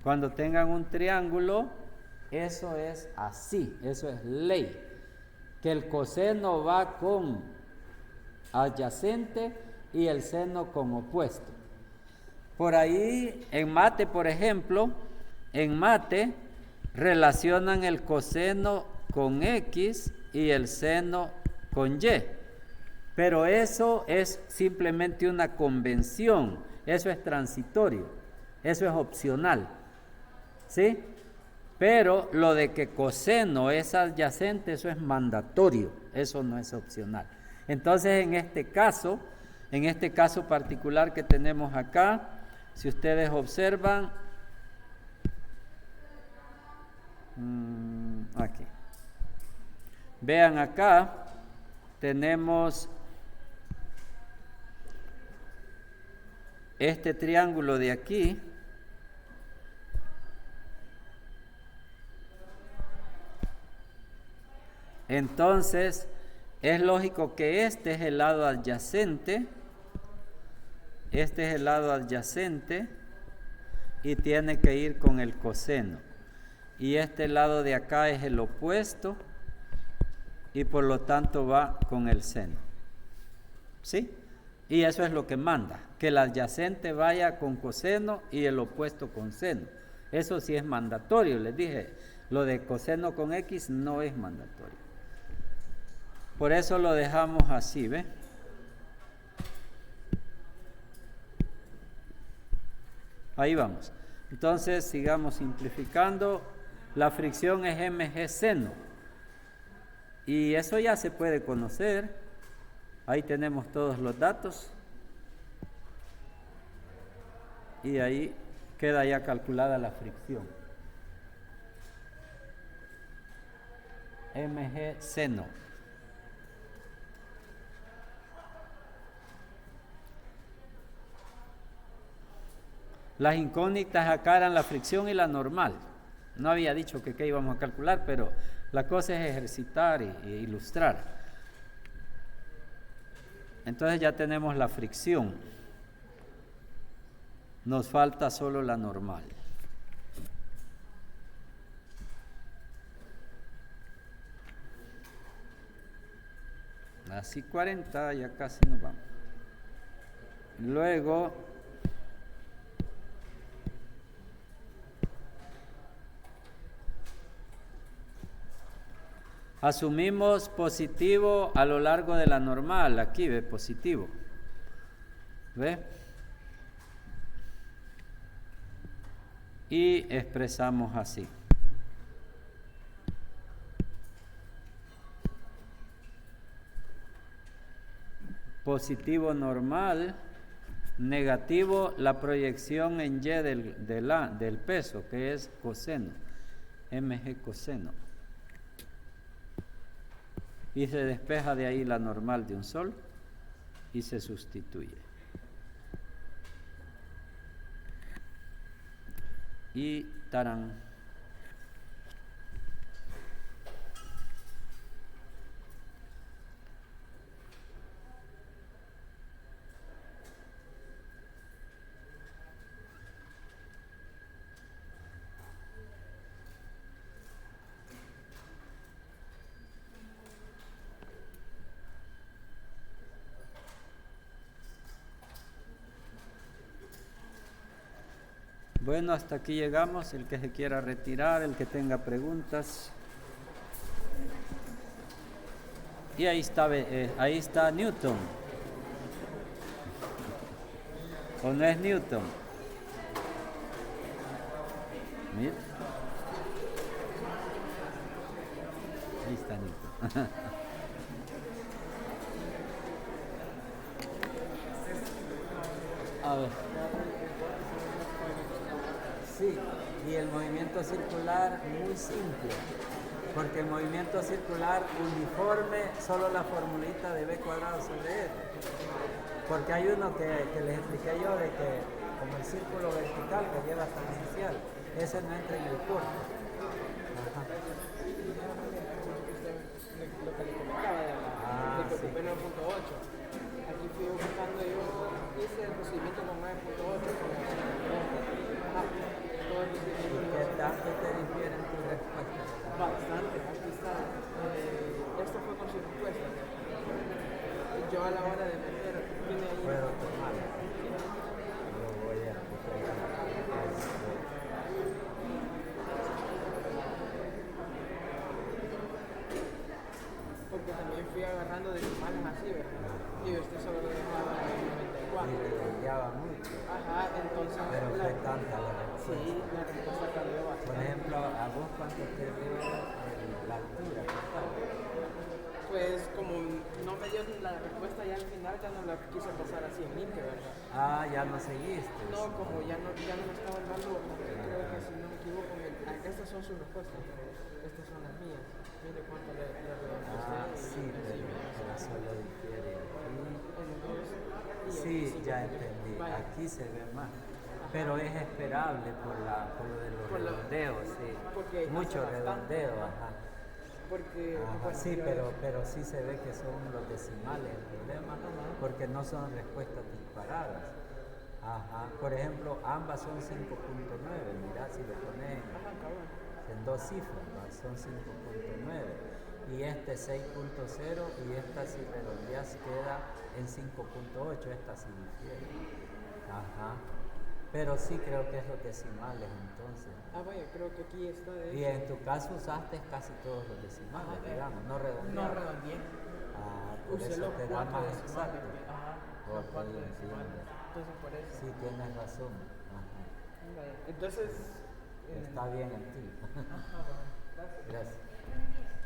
Cuando tengan un triángulo, eso es así, eso es ley. Que el coseno va con adyacente y el seno con opuesto. Por ahí, en mate, por ejemplo, en mate relacionan el coseno con X y el seno con Y. Pero eso es simplemente una convención, eso es transitorio, eso es opcional, ¿sí? Pero lo de que coseno es adyacente, eso es mandatorio, eso no es opcional. Entonces, en este caso particular que tenemos acá, si ustedes observan, aquí, vean acá, tenemos este triángulo de aquí, entonces es lógico que este es el lado adyacente, y tiene que ir con el coseno, y este lado de acá es el opuesto y por lo tanto va con el seno, ¿sí? Y eso es lo que manda, que el adyacente vaya con coseno y el opuesto con seno. Eso sí es mandatorio, les dije, lo de coseno con X no es mandatorio. Por eso lo dejamos así, ¿ve? Ahí vamos. Entonces, sigamos simplificando. La fricción es mg seno. Y eso ya se puede conocer. Ahí tenemos todos los datos. Y ahí queda ya calculada la fricción. mg seno. Las incógnitas acá eran la fricción y la normal. No había dicho que qué íbamos a calcular, pero la cosa es ejercitar e ilustrar. Entonces ya tenemos la fricción. Nos falta solo la normal. Así 40, ya casi nos vamos. Luego, asumimos positivo a lo largo de la normal. Aquí ve positivo. ¿Ve? Y expresamos así. Positivo normal, negativo la proyección en Y del peso, que es coseno, mg coseno. Y se despeja de ahí la normal de un sol y se sustituye. Y tarán. Bueno, hasta aquí llegamos. El que se quiera retirar, el que tenga preguntas. Y ahí está Newton. ¿O no es Newton? Mira. Ahí está Newton. A ver. Sí, y el movimiento circular muy simple, porque el movimiento circular uniforme, solo la formulita de B cuadrado sobre R. Porque hay uno que les expliqué yo de que, como el círculo vertical que lleva tangencial, ese no entra en el curso. Ajá. Lo que le comentaba de que ocupé 9.8. Aquí fui buscando, yo hice el procedimiento con 9.8. ¿Qué tanto te difieren tus respuestas? Bastante, aquí está. Esto fue con su respuesta. Yo a la hora de meter, vine ahí. Puedo tomar. Lo voy a porque también fui agarrando decimales así, ¿verdad? Y usted solo lo dejaba en 94. y redondeaba mucho. Ajá, entonces. Pero fue tanta la respuesta. Sí, la respuesta cambió bastante. Por ejemplo, ¿a vos cuánto te dio la altura? Pues como no me dio la respuesta ya al final, ya no la quise pasar así en limpio, ¿verdad? Ah, ya no seguiste. No, como ya no me estaban dando, creo que si no me equivoco, estas son sus respuestas, estas son las mías. Mire cuánto le redondeé. Sí, pero solo difiere. Y Sí, ya entendí. Aquí se ve más. Pero es esperable por lo de los redondeos, sí. Mucho redondeo, ajá. Porque, ajá, sí, pero sí se ve que son los decimales el problema, porque no son respuestas disparadas. Ajá. Por ejemplo, ambas son 5.9, mira, si lo pones en dos cifras, ¿no? Son 5.9. Y este 6.0 y esta si redondeas queda en 5.8, esta sí difiere. Ajá. Pero sí creo que es los decimales entonces. Ah, vaya, creo que aquí está de y en tu caso usaste casi todos los decimales, digamos, no redondeados. No redondeé. Ah, por Usé eso los te da 4 más decimales. exacto. Ajá, los 4 decimales. Entonces por eso. Sí, tienes razón. Ajá. Vaya, entonces... Está bien en ti. Ajá, bueno, gracias. Gracias.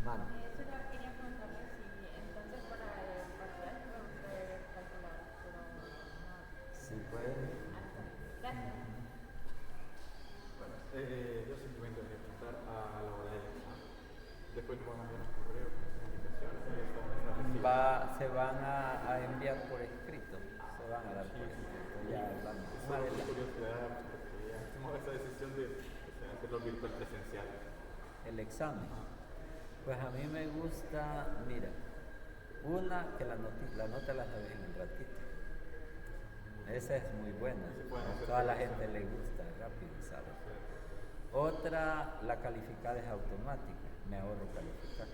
Mano. Solo quería preguntarle si entonces para el parcial me gustaría calcular, pero no. Sí puede. Gracias. Bueno, yo simplemente voy a preguntar a la hora del examen. Después nos van a enviar un correo con las indicaciones y eso Se van a enviar por escrito. Se van a dar por escrito. Ya hablamos. Solo por curiosidad, porque ya tomamos esa decisión de hacerlo virtual presencial. El examen. Pues a mí me gusta, mira, una que la nota la sabes en un ratito. Esa es muy buena. A toda la gente le gusta, rápido, ¿sabes? Otra, la calificada es automática. Me ahorro calificar.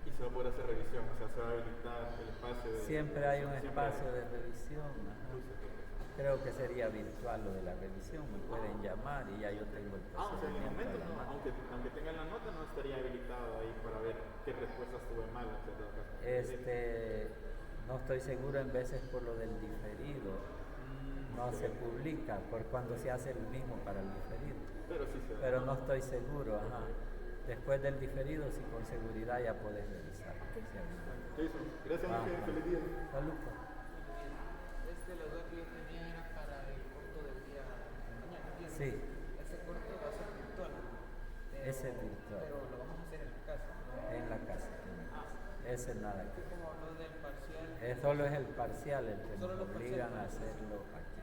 Y se va a poder hacer revisión, o sea, se va a habilitar el espacio de... Siempre hay un siempre espacio hay de revisión. Ajá. luces, perfecto. Creo que sería virtual lo de la revisión. Me pueden llamar y ya yo tengo el O sea, en el procedimiento momento, a la no, mano. aunque tengan la nota, no estaría habilitado ahí para ver qué respuestas tuve mal, etc. No estoy seguro en veces por lo del diferido. No se publica por cuando se hace el mismo para el diferido. Pero sí se da. Pero no estoy seguro, ajá. Después del diferido, sí con seguridad ya podés revisar. Jason, gracias, Ah, Ángel, feliz día. Salud. Los dos que yo tenía era para el corto del día de mañana. ¿Entiendes? Sí. Ese corto va a ser virtual. Ese es virtual. Pero lo vamos a hacer en la casa, ¿no? En la casa. Ese nada. Que como lo del parcial. Solo es el parcial el que Solo nos los obligan a parciales. hacerlo aquí.